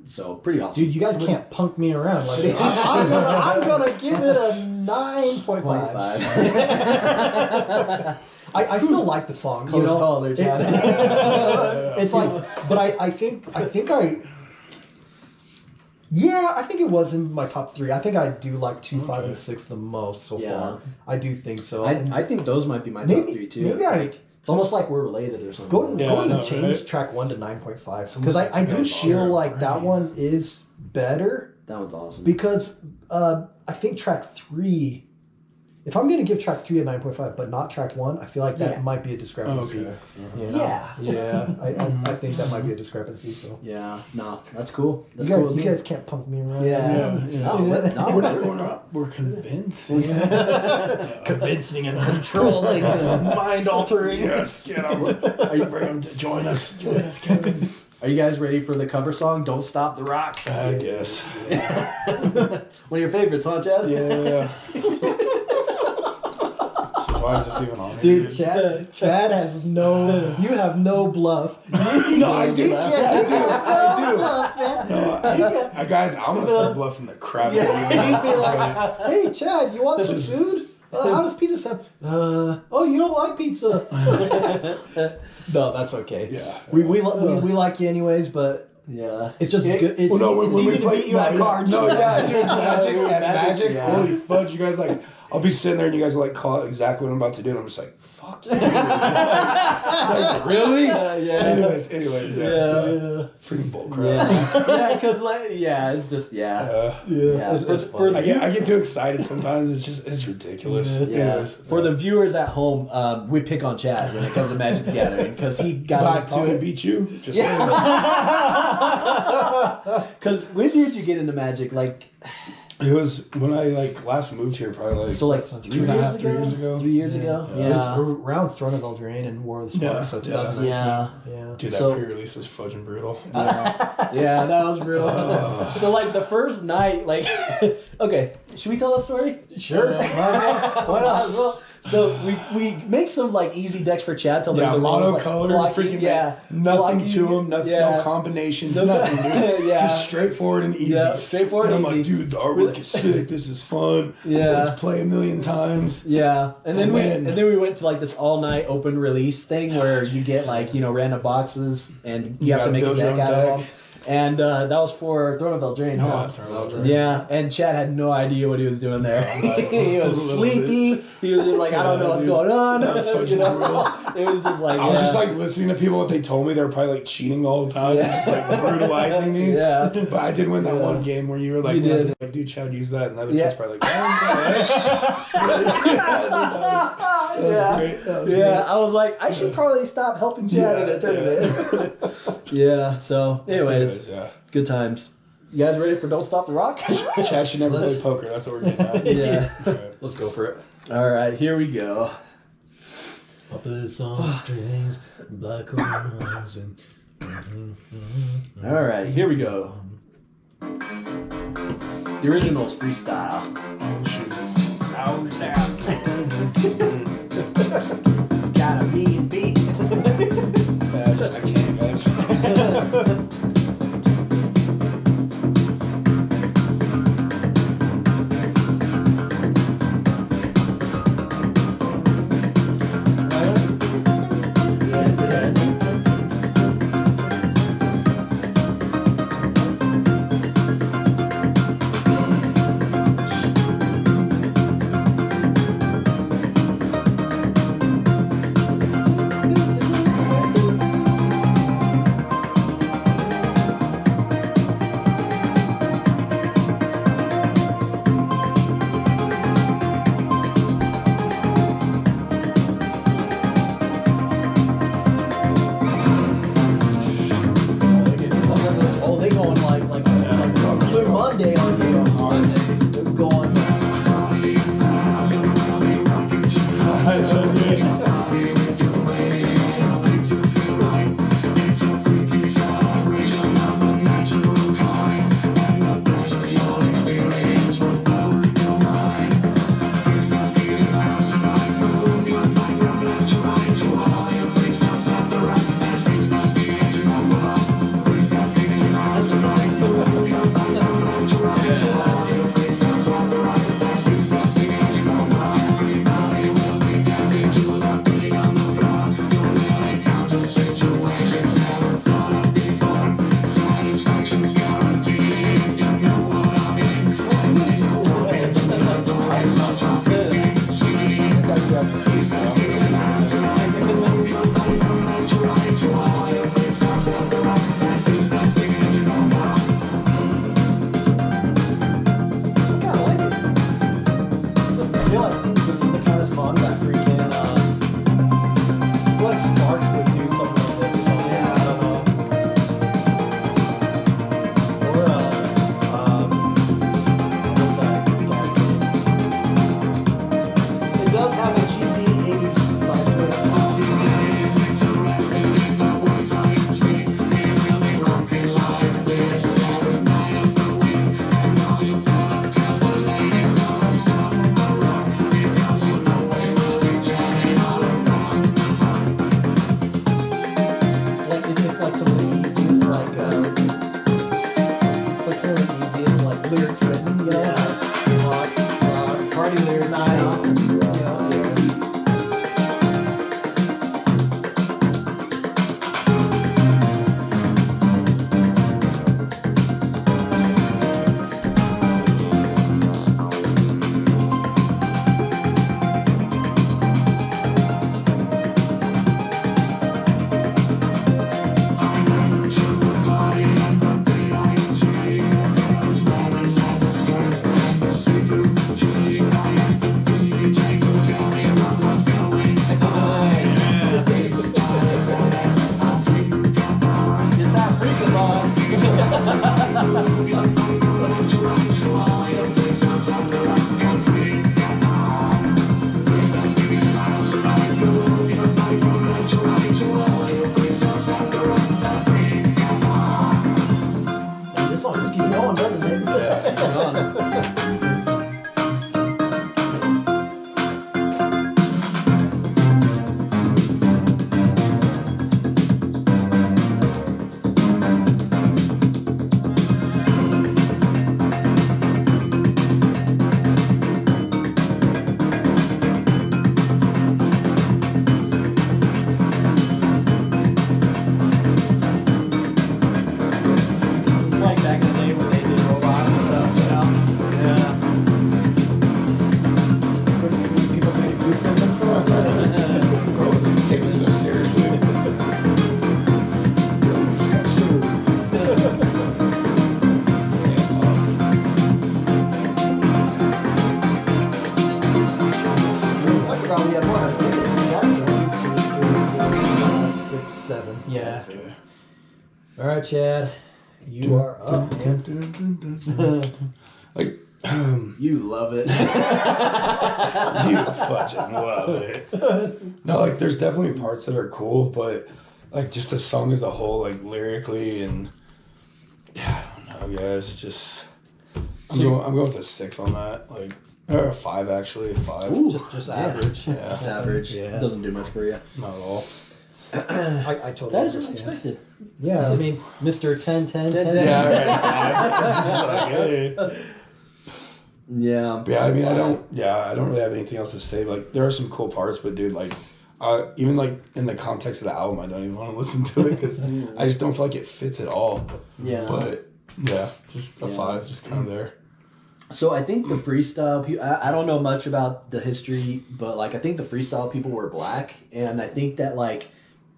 So pretty awesome. Dude, you guys can't punk me around like that. I'm gonna give it a 9.5. 0.5. I still like the song. Close call there, Chad. It's like, but I think yeah, I think it was in my top 3. I think I do like 2, 5, and 6 the most so Yeah. far. I do think so. I think those might be my top Maybe- 3 too. maybe I- Like, it's almost like we're related or something. Go Yeah, I ahead know, and change right? track 1 to 9.5 It's because almost I like do those feel are like that great. one is better That one's awesome. because I think track 3. If I'm gonna give track 3 a 9.5, but not track 1, I feel like that Yeah. might be a discrepancy. Okay. You know? Yeah. I think that might be a discrepancy. So Yeah, no, that's cool. That's you cool. guys, with you me. guys can't punk me around. Yeah. No, We're convincing. Convincing and controlling, mind altering. Yes, get on. Are you bring him to join us? Join us, Kevin. Are you guys ready for the cover song? Don't Stop the Rock. I guess. One of your favorites, huh, Chad? Yeah. So why is this even on? Dude, Chad has no. You have no bluff. No, I do. Guys, I'm gonna start bluffing the crap out of you. He'd be like, "Hey, Chad, you want some food? How does pizza sound? Oh, you don't like pizza? No, that's okay. Yeah. We like you anyways, but Yeah. it's just good. It's, Well, no, it's when we easy to play- beat you at cards. No, yeah, dude, Magic, Magic, Magic, yeah. holy fudge, you guys like, I'll be sitting there and you guys will like call it exactly what I'm about to do, and I'm just like, fuck you. Like, really? Yeah. Anyways, Yeah. freaking bullcrap. Yeah, because it's just yeah. For the I get too excited sometimes. It's ridiculous. Yeah. Anyways, For the viewers at home, we pick on Chad when it comes to Magic the Gathering because he got back into to it. beat you. Just Because when did you get into Magic? Like, it was when I like last moved here, probably like so like 3 years ago. 3 years ago. It's Yeah. around Throne of Eldraine and War of the Spark, Yeah. so 2019. Yeah. Yeah. Dude, that So- pre-release was fudging brutal. Yeah, that was real. So like the first night, like, okay, should we tell a story? Sure. Why not? Well, so we make some like easy decks for Chad to learn Yeah, the rules, like, monocolor, blocking, freaking nothing blocking, to them, nothing, yeah. no combinations, No- nothing, dude. Yeah. Just straightforward and easy. Yeah, straightforward and I'm and like, easy. dude, the artwork is sick. This is fun. Yeah. Let's play a million times. Yeah, and then And then- we went to like this all night open release thing where you get like random boxes and you have to gotta make a build your deck own out of deck. them. And that was for Throne of Eldraine, huh? Yeah, Throne of Eldraine. Yeah, and Chad had no idea what he was doing there. He A was little sleepy. He was just like, I don't know what's dude. going on. That was fucking brutal. It was just like I was just like listening to people what they told me. They were probably like cheating all the time, and just like brutalizing me. Yeah. But I did win that one game where you were like, You did. like, dude, Chad, use that, and the other Yeah. kid's probably like, Yeah, I was like, I should probably stop helping Chad in a tournament. Yeah. So, anyways, yeah. good times. You guys ready for Don't Stop the Rock? Chad should never play poker. That's what we're getting at. Yeah. Alright. Let's go for it. All right, here we go. Puppets on strings, black horns, and All right, here we go. The original's freestyle. Oh shoot. Got a mean beat. I can't, guys. song just keeps going, doesn't it? Yeah. Hang on. This is like back in the day when they did robot stuff, you know? Yeah. People made a goof of themselves. Girls even take this so seriously. I forgot we had one. I think it's Chapter. 1, 2, 3, 4, 5, 6, 7. Yeah. Okay. All right, Chad. You are up, man. Like, You love it. you fucking love it. No, like, there's definitely parts that are cool, but like, just the song as a whole, like lyrically, and yeah, I don't know, guys. It's just I'm going with a 6 on that, like, or a 5 actually, a 5. Ooh. Just Yeah. average. Yeah. Just average. Yeah. Doesn't do much for you. Not at all. I totally That is understand. unexpected. Yeah, I mean, Mr. 10, 10, 10. 10. Yeah, right. 5. Yeah. Yeah, I mean, I don't really have anything else to say. Like, there are some cool parts, but dude, like, even like in the context of the album, I don't even want to listen to it because I just don't feel like it fits at all. Yeah. But yeah, just a Yeah. 5, just kind of there. So I think the freestyle people, I don't know much about the history, but like I think the freestyle people were black, and I think that like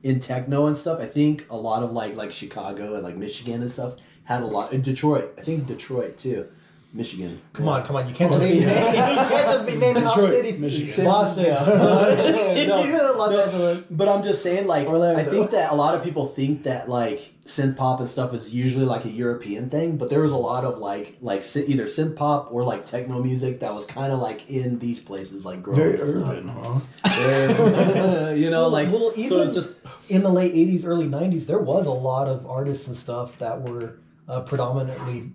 in techno and stuff, I think a lot of like Chicago and like Michigan and stuff had a lot. In Detroit, I think Detroit too, Michigan. Come on. You can't just be naming off Detroit, cities. Michigan. Boston. Los Angeles. But I'm just saying, like, Orlando. I think that a lot of people think that like synth pop and stuff is usually like a European thing, but there was a lot of like either synth pop or like techno music that was kind of like in these places, like growing. Very and stuff. urban, huh? You know, like well, so even it's just in the late 80s, early 90s, there was a lot of artists and stuff that were predominantly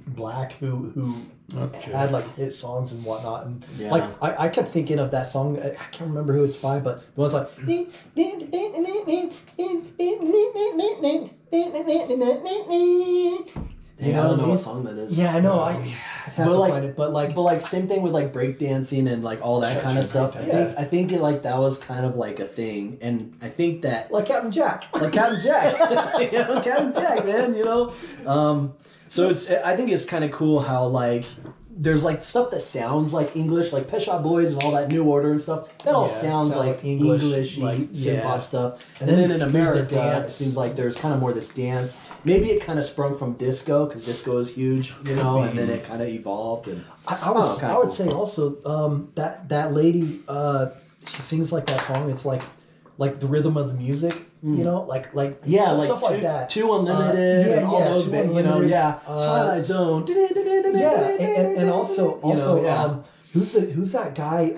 black who Okay. had like hit songs and whatnot. And Yeah. like I kept thinking of that song. I can't remember who it's by, but the one's like. dang, I don't know what song that is. Yeah, I know. I have But to like, find it, but like same thing with like breakdancing and like all that kind of stuff. I think it like that was kind of like a thing, and I think that like Captain Jack. like Captain Jack, you know, Captain Jack, man, you know. So I think it's kind of cool how like there's like stuff that sounds like English, like Pet Shop Boys and all that New Order and stuff. That all Yeah, sounds sound like like English, English-y like, synth pop yeah. stuff. And And then then in there's the America, it dance. seems like there's kind of more this dance. Maybe it kind of sprung from disco because disco is huge, you know, and then it kind of evolved. And I would Oh, kinda I would cool. say also that lady she sings like that song. It's like the rhythm of the music, you know, like yeah, stuff, like stuff like that. Two Unlimited, yeah, and all yeah, those, Two you know, Unlimited, yeah, Twilight Zone, Yeah, and also You know, yeah. who's that guy?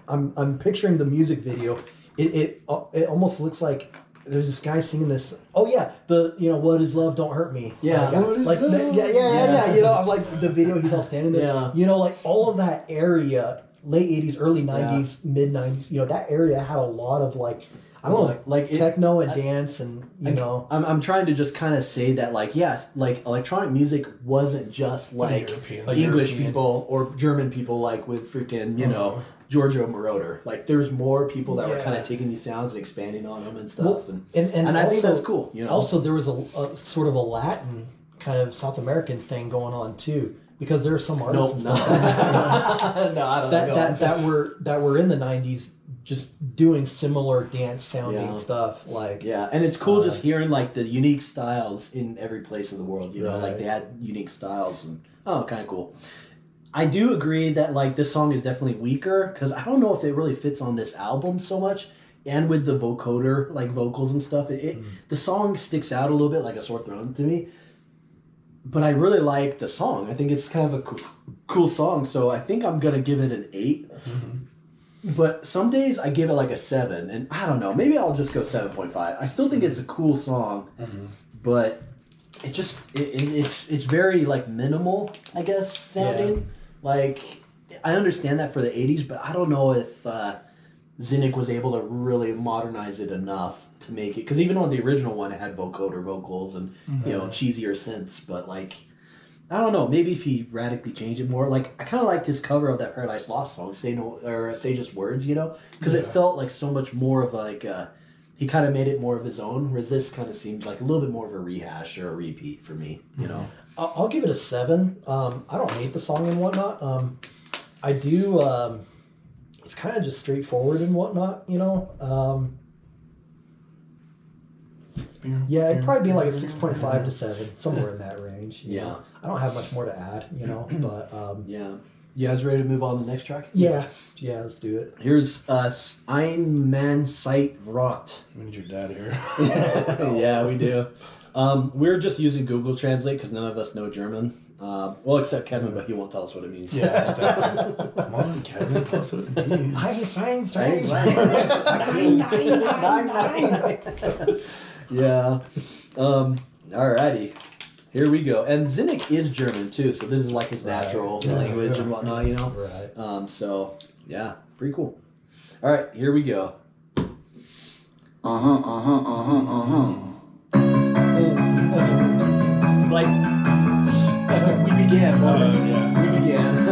I'm picturing the music video. It almost looks like there's this guy singing this. Oh yeah, what is love? Don't hurt me. Yeah. guy. What is like love? yeah. You know, I'm like the video. He's all standing there. Yeah. You know, like all of that area, late '80s, early '90s, mid '90s. You know, that area had a lot of like. I don't know, Like it- techno and dance, and you know. I'm trying to just kind of say that, like, yes, like electronic music wasn't just like European. English European. people or German people, like with freaking, you know, Giorgio Moroder. Like, there's more people that were Yeah. kind of taking these sounds and expanding on them and stuff. Well, and and I think also- that's cool, you know. Also, there was a sort of a Latin kind of South American thing going on too, because there are some artists no, no, I don't know. that were in the '90s just doing similar dance sounding Yeah. stuff. Like Yeah, and it's cool just hearing like the unique styles in every place of the world. You know, like Right. they had unique styles, and kind of cool. I do agree that like this song is definitely weaker because I don't know if it really fits on this album so much. And with the vocoder, like vocals and stuff, the song sticks out a little bit like a sore throat to me. But I really like the song. I think it's kind of a cool song. So I think I'm gonna give it an 8. But some days I give it like a 7, and I don't know. Maybe I'll just go 7.5. I still think it's a cool song, but it's very like minimal, I guess, sounding. Yeah. Like I understand that for the 80s, but I don't know if Zynic was able to really modernize it enough to make it, because even on the original one it had vocoder vocals and cheesier synths, but like I don't know, maybe if he radically changed it more. Like I kind of liked his cover of that Paradise Lost song, Say Just Words, because it felt like so much more of like he kind of made it more of his own, whereas this kind of seems like a little bit more of a rehash or a repeat for me, I'll give it a 7. I don't hate the song and whatnot. I do. It's kind of just straightforward and whatnot, Yeah, it'd probably be like a 6.5 to 7, somewhere in that range. you know. I don't have much more to add, but Yeah. You guys ready to move on to the next track? yeah, let's do it. Here's Ein Man Sight Rot. We need your dad here. Yeah, we do. We're just using Google Translate because none of us know German. Well, except Kevin, but he won't tell us what it means. Yeah, exactly. Come on, Kevin, tell us what it means. Yeah. Alrighty. Here we go. And Zynic is German too, so this is like his natural language and whatnot, Right. So yeah, pretty cool. Alright, here we go. It's like we began, boys. Yeah. We began.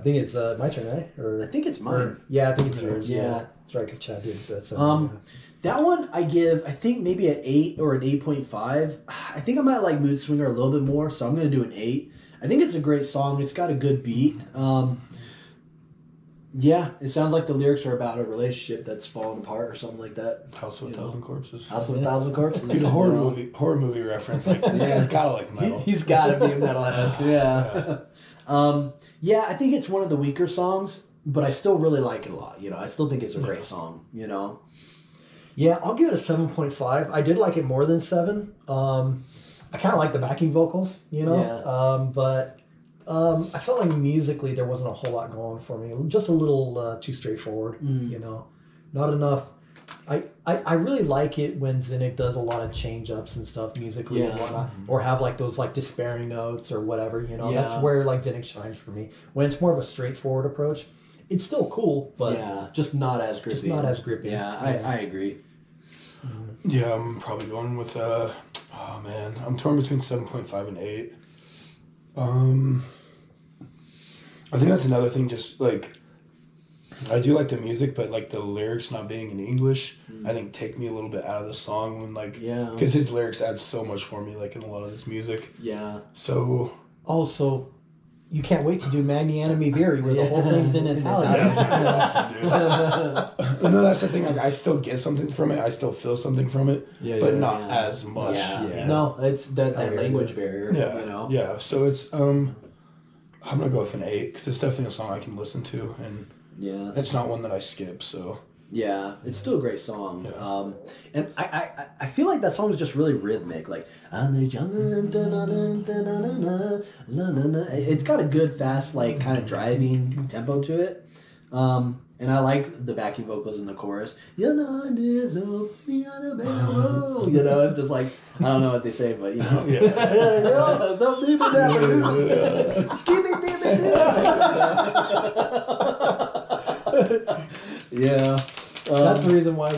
I think it's my turn, right? Or I think it's mine. yeah, I think it's yours. Yeah. Yeah, that's right. Because Chad did that. So, That one I give, I think maybe an 8 or an 8.5. I think I might like Mood Swinger a little bit more, so I'm gonna do an 8. I think it's a great song. It's got a good beat. Yeah, it sounds like the lyrics are about a relationship that's fallen apart or something like that. House of a Thousand Corpses. House of a Thousand Corpses. Dude, a horror movie reference. Like this guy's gotta like metal. He's got to be a metalhead. Yeah. Yeah, I think it's one of the weaker songs, but I still really like it a lot. I still think it's a great song. yeah, I'll give it a 7.5. I did like it more than 7. I kind of like the backing vocals, but I felt like musically there wasn't a whole lot going for me. Just a little too straightforward, not enough. I really like it when Zynic does a lot of change ups and stuff musically and whatnot, or have like those like despairing notes or whatever. That's where like Zynic shines for me. When it's more of a straightforward approach, it's still cool, but just not as gripping. Just not as gripping. Yeah, I agree. Yeah, I'm probably going with oh man, I'm torn between 7.5 and 8. I think that's another thing. Just like I do like the music, but like the lyrics not being in English, I think take me a little bit out of the song when because his lyrics add so much for me, like in a lot of this music. Yeah. So. Oh, so you can't wait to do Magni Animi Viri where the whole thing's in Italian. No, that's the thing. Like, I still get something from it. I still feel something from it, but not as much. Yeah. No, it's that language barrier. Yeah. Yeah. So it's I'm gonna go with an 8 because it's definitely a song I can listen to, and it's not one that I skip. So. Yeah, it's still a great song. And I feel like that song is just really rhythmic. Like, it's got a good, fast, like, kind of driving tempo to it. And I like the backing vocals in the chorus. It's just like, I don't know what they say, but, Yeah. That's the reason why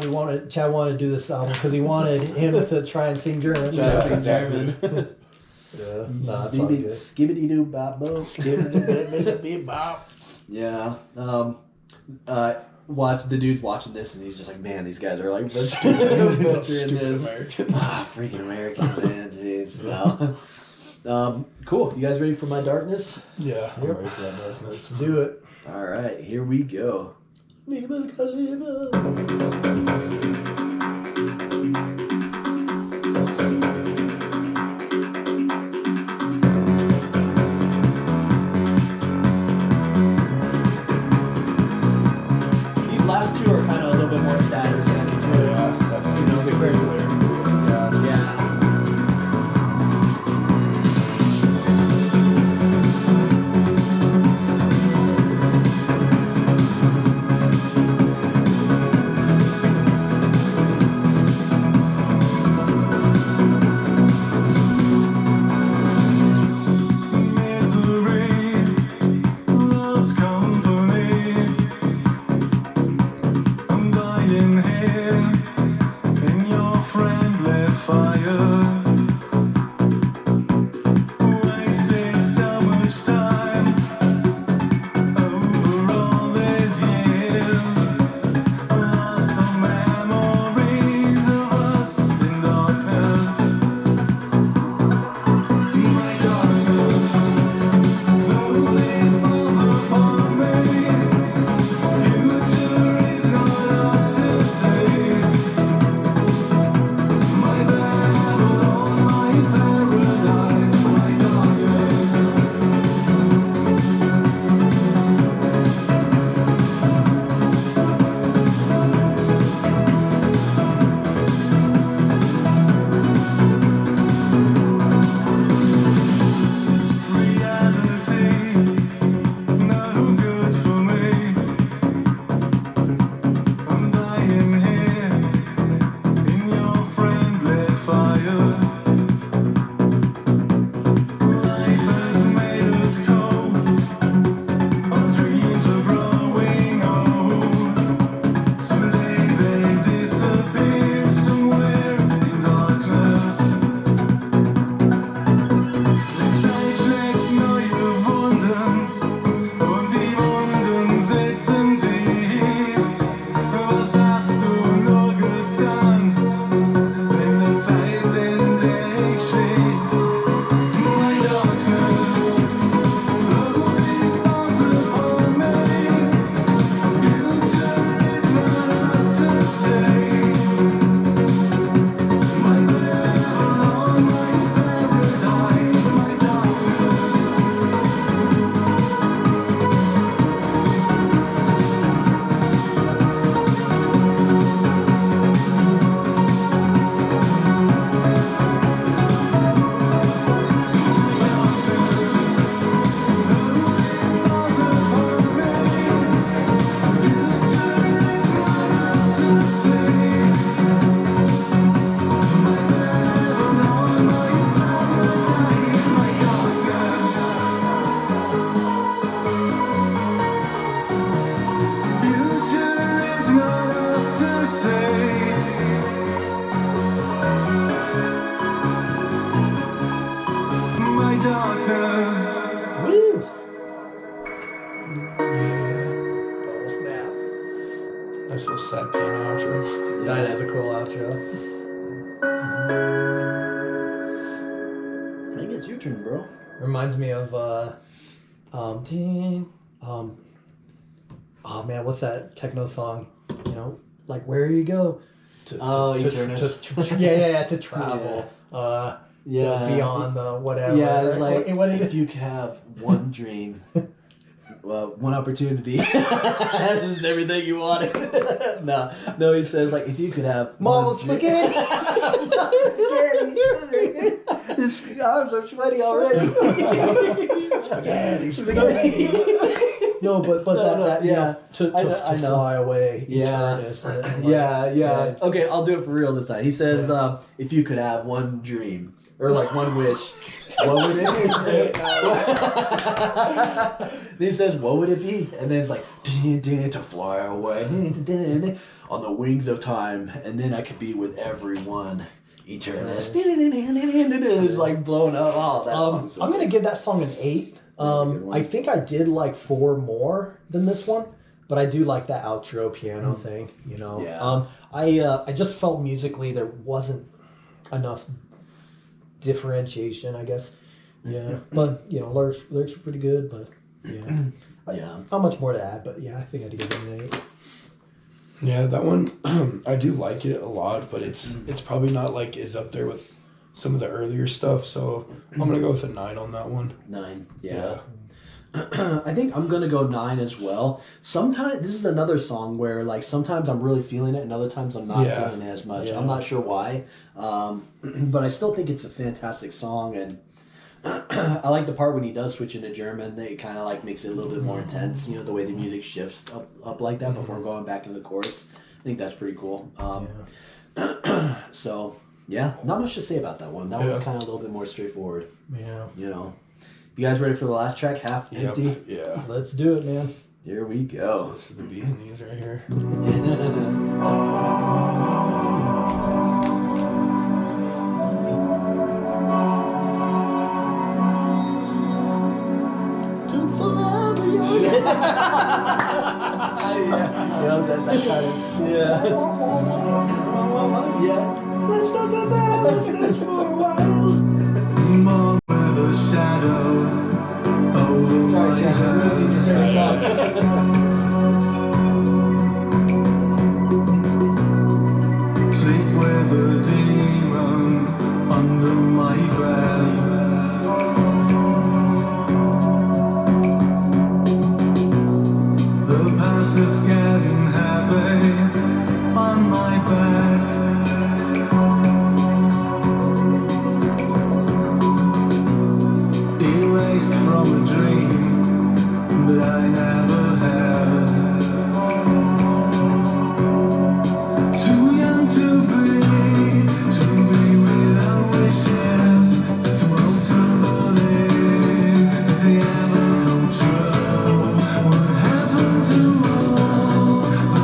Chad wanted to do this album, because he wanted him to try and sing German. German. Skibbity doo bop bo. Skibbity bop. Yeah. Watch the dude's watching this and he's just like, man, these guys are like Stupid Americans. Freaking Americans, man. Jeez. No. Cool. You guys ready for my darkness? Yeah, I'm ready for that darkness. Let's do it. All right, here we go. These last two are kind of a little bit more sadder, so I can do it. Yeah, definitely. Music regular. Yeah. Nice little sad piano outro. That is a cool outro. I think it's your turn, bro. Reminds me of oh man, what's that techno song? You know, like where you go Eternus. yeah, to travel. Beyond the whatever. Yeah, it's like what is if you could have one dream, one opportunity, this is everything you wanted. no, he says like if you could have Marvel one dream- spaghetti. His arms are sweaty already. spaghetti. No, but that you know, to I know. fly away. Yeah. Eternus, and then, like, Yeah. Okay, I'll do it for real this time. He says, if you could have one dream or like one wish, what would it be? He says, what would it be? And then it's like to fly away on the wings of time, and then I could be with everyone. Eternus. It's like blowing up. Oh, that song's so I'm gonna sick. give that song an 8. Good one. I think I did like 4 more than this one, but I do like that outro piano thing. You know. Yeah. I just felt musically there wasn't enough differentiation, I guess. Yeah. But you know, lyrics are pretty good, but yeah. Yeah. Not much more to add, but yeah, I think I'd give it an 8. Yeah, that one I do like it a lot, but it's probably not like is up there with some of the earlier stuff. So I'm gonna go with a 9 on that one. 9. Yeah. I think I'm gonna go 9 as well. Sometimes this is another song where like sometimes I'm really feeling it and other times I'm not Yeah. feeling it as much. Yeah. I'm not sure why, but I still think it's a fantastic song, and I like the part when he does switch into German. It kind of like makes it a little bit more intense. You know, the way the music shifts up like that before going back into the chorus. I think that's pretty cool. So yeah, not much to say about that one. That one's kind of a little bit more straightforward. Yeah. You know. You guys ready for the last track? Half Yep. Empty? Yeah. Let's do it, man. Here we go. This is the bee's knees right here. To forever young. Yeah, that kind of. Yeah. Yeah. Let's talk about this for a while. Born with a shadow over Sorry, my Chad. We really need to finish head. off. Sleep with a demon under my bed. The past is getting heavy on my back. Erased from a dream that I never had. Too young to be without wishes. Too old to believe that they ever come true. What happened to all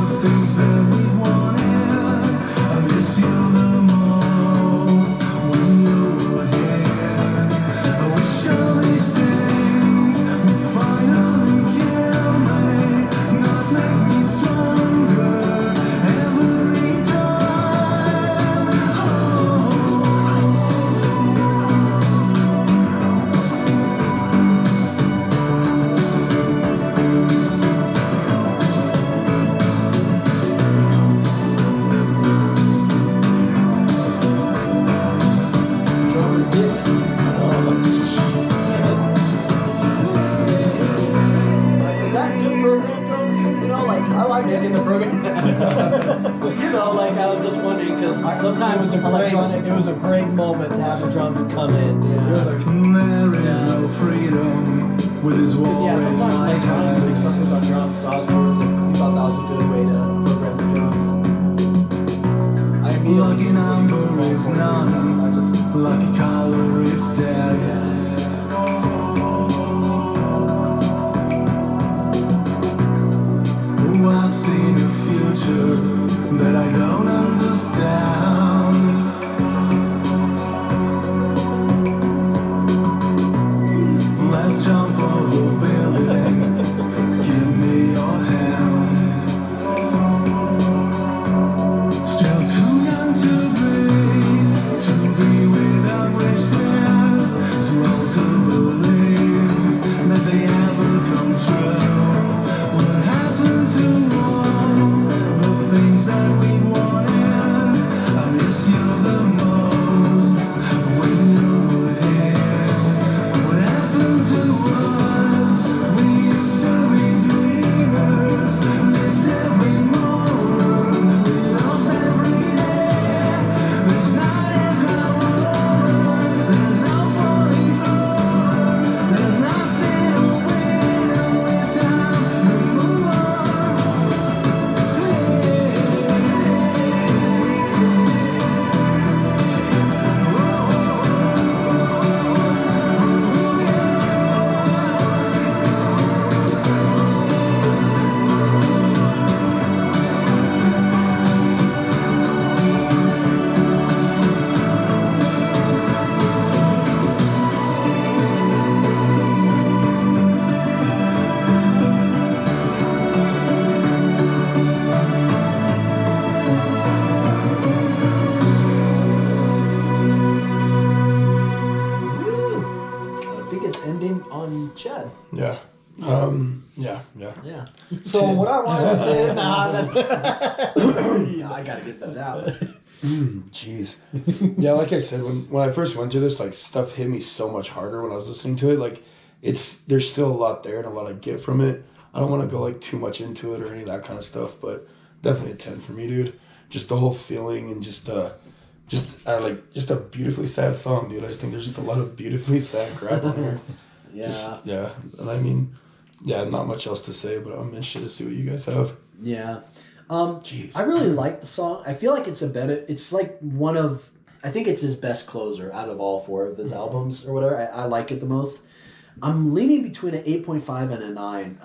the things that we've wanted? I miss you the most when you were here. I wish all these things would finally kill me, not make me stronger every time. Is that good program drums? You know, like I like making the program. You know, like I was just wondering because sometimes electronic. It was a great moment to have the drums come in. Yeah. You're like, There is no freedom with his Because wall yeah, in sometimes my electronic music hand. suffers on drums, so I was curious if you thought that was a good way to program the drums. I immediately Lucky number is none, I just lucky color is dead. Oh, I've seen a future that I don't understand. Let's jump over a building. Give me your hand. So what I wanted to say, Yeah, I gotta get this out. Jeez. Yeah, like I said, when I first went through this, like stuff hit me so much harder when I was listening to it. Like there's still a lot there and a lot I get from it. I don't want to go like too much into it or any of that kind of stuff, but definitely a 10 for me, dude. Just the whole feeling and just a beautifully sad song, dude. I just think there's just a lot of beautifully sad crap on here. Yeah. And I mean, yeah, not much else to say, but I'm interested to see what you guys have. Yeah. Jeez. I really like the song. I feel like it's like I think it's his best closer out of all 4 of his albums or whatever. I like it the most. I'm leaning between an 8.5 and a 9.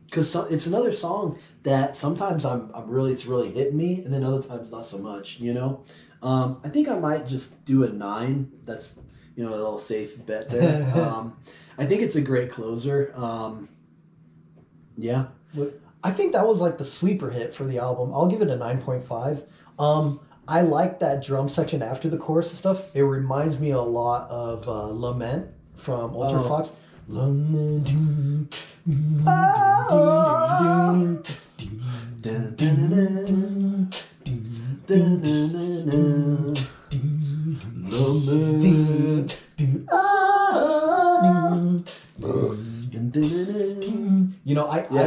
Because it's another song that sometimes it's really hitting me, and then other times not so much, you know? I think I might just do a 9. That's, a little safe bet there. I think it's a great closer. Yeah. I think that was like the sleeper hit for the album. I'll give it a 9.5. I like that drum section after the chorus and stuff. It reminds me a lot of Lament from Ultra Fox.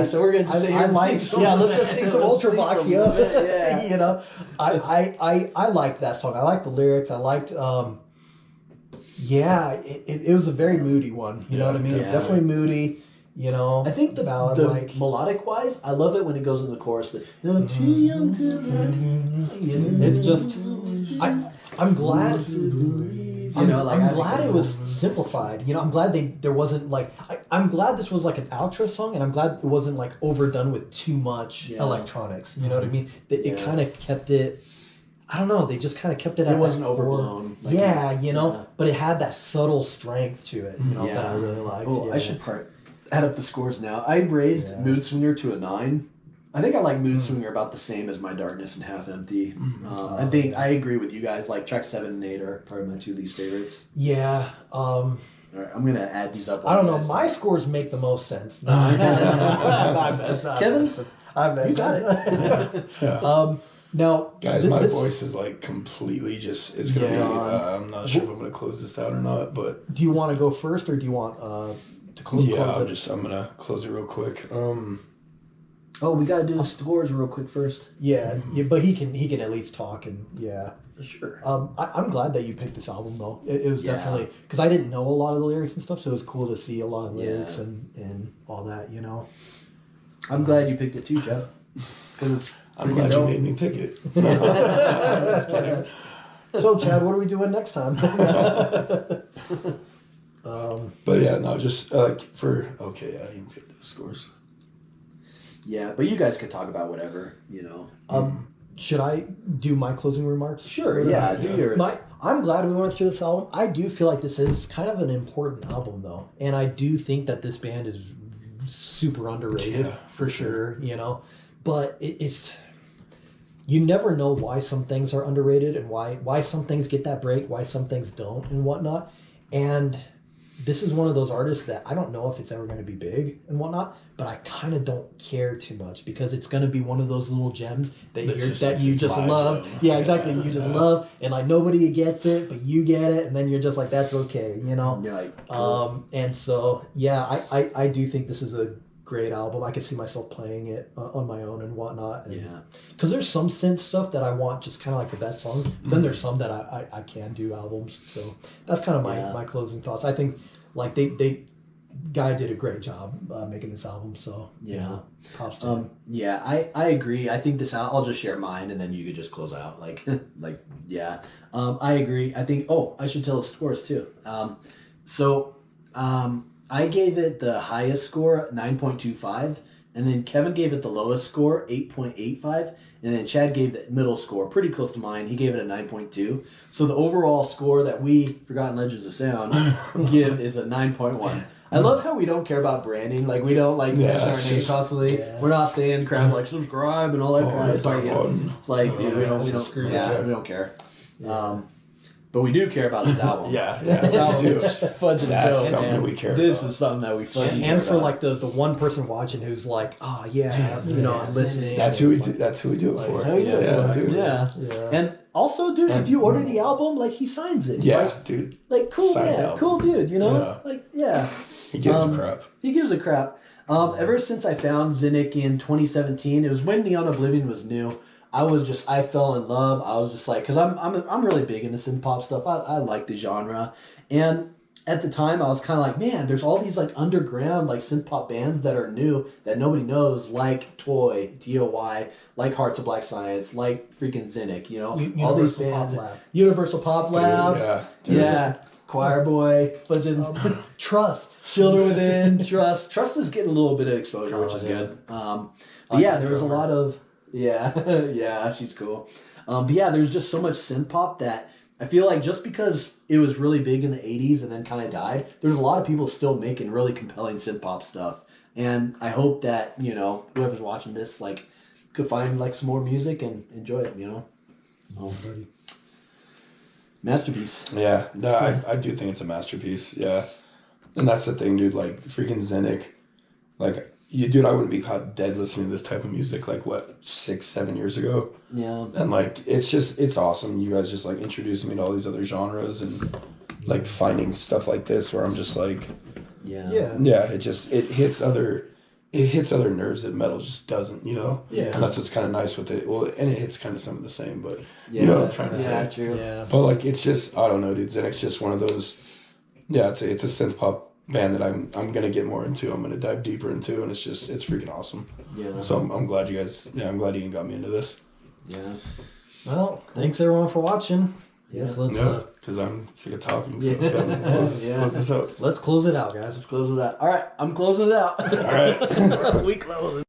So we're gonna just let's just sing some Ultra Fox, yeah. I liked that song. I liked the lyrics. I liked it was a very moody one. You know what I mean? Yeah. Definitely moody. I think the melodic wise, I love it when it goes in the chorus. You're too young to let. It's just I'm glad to believe. I'm glad it was simplified. I'm glad there wasn't like I'm glad this was like an outro song, and I'm glad it wasn't like overdone with too much electronics. You know what I mean? It kind of kept it. I don't know. They just kind of kept it. It wasn't overblown. But it had that subtle strength to it. That I really liked. I should add up the scores now. I raised Mood Swinger to a 9. I think I like Mood Swinger about the same as My Darkness and Half Empty. I think I agree with you guys. Like track 7 and 8 are probably my 2 least favorites. Yeah. All right, I'm gonna add these up. I don't know. My scores make the most sense. Kevin, you got it. Now, guys, my voice is like completely just. It's gonna be. I'm not sure if I'm gonna close this out or not, but do you want to go first, or do you want to close? Yeah, I'm gonna close it real quick. We gotta do the scores real quick first. Yeah, but he can at least talk and Sure. I'm glad that you picked this album though. It was definitely because I didn't know a lot of the lyrics and stuff, so it was cool to see a lot of lyrics and all that. I'm glad you picked it too, Jeff. Because I'm glad you made me pick it. So, Chad, what are we doing next time? But yeah, no, just I didn't get the scores. Yeah, but you guys could talk about whatever, Should I do my closing remarks? Sure, yeah, do yours. I'm glad we went through this album. I do feel like this is kind of an important album, though. And I do think that this band is super underrated, for sure, But it's... You never know why some things are underrated and why some things get that break, why some things don't, and whatnot. And this is one of those artists that I don't know if it's ever going to be big and whatnot, but I kind of don't care too much because it's going to be one of those little gems that you just love. Gem. Yeah, exactly. You just love, and like nobody gets it, but you get it, and then you're just like, that's okay, You're like, cool. And so I do think this is a great album. I could see myself playing it on my own and whatnot. And, because there's some synth stuff that I want just kind of like the best songs. But then there's some that I can do albums. So that's kind of my closing thoughts. I think like they guy did a great job making this album. So props to him. Yeah, I agree. I think this I'll just share mine and then you could just close out. I agree. I think I should tell the scores too. I gave it the highest score, 9.25, and then Kevin gave it the lowest score, 8.85, and then Chad gave the middle score, pretty close to mine. He gave it a 9.2. So the overall score that we, Forgotten Legends of Sound, give is a 9.1. I love how we don't care about branding. Like, we don't, mention our name constantly. Yeah. We're not saying crap subscribe and all that kind of stuff. It's like, dude, we don't care. Yeah. But we do care about this album. Yeah, This yeah. album we do. is fudging That's dope, something man. we care This about. is something that we fudging And for about. like the one person watching who's like, oh yeah, you know, I'm listening. That's who we do. That's who we do it for. That's how we do it. Yeah, dude. Yeah. Yeah. And also, dude, if you order the album, like he signs it. Yeah, Like, dude. like cool Signed man, album. cool dude, you know? Yeah. Like, yeah. He gives a crap. He gives a crap. Ever since I found Zynic in 2017, it was when Neon Oblivion was new. I fell in love. I was just like, because I'm really big into synth pop stuff. I like the genre, and at the time I was kind of like, man, there's all these like underground like synth pop bands that are new that nobody knows, like TOY, like Hearts of Black Science, like freaking Zynic, you know, all these Universal Pop bands, Lab. Universal Pop Lab, Yeah. Dude. yeah. Choir Boy, fudging Trust. Children Within, Trust is getting a little bit of exposure, which is yeah. good. But like yeah, that there was a drummer. lot of yeah, she's cool. But yeah, there's just so much synth pop that I feel like just because it was really big in the 80s and then kind of died, there's a lot of people still making really compelling synth pop stuff. And I hope that, you know, whoever's watching this like could find like some more music and enjoy it, you know. Oh, buddy. Masterpiece. Yeah, no, I do think it's a masterpiece. Yeah, and that's the thing, dude. Like freaking Zynic, like dude, I wouldn't be caught dead listening to this type of music like what 6-7 years ago. Yeah. And like it's awesome. You guys just like introducing me to all these other genres and like finding stuff like this where I'm just like, Yeah. yeah, it hits other nerves that metal just doesn't, you know. Yeah. And that's what's kind of nice with it. Well, and it hits kind of some of the same, but Yeah. you know what I'm trying to Yeah, say. true. Yeah. But like it's just I don't know, dude. Zynic's just one of those. Yeah, it's a synth pop band that I'm gonna get more into. I'm gonna dive deeper into, and it's freaking awesome. Yeah. So I'm glad you guys. Yeah, I'm glid Ian got me into this. Yeah. Well, thanks everyone for watching. Yes, let's No, because I'm sick of talking. So Yeah. Kevin, close this out. let's close it out, guys. Let's close it out. All right, I'm closing it out. All right. We close it.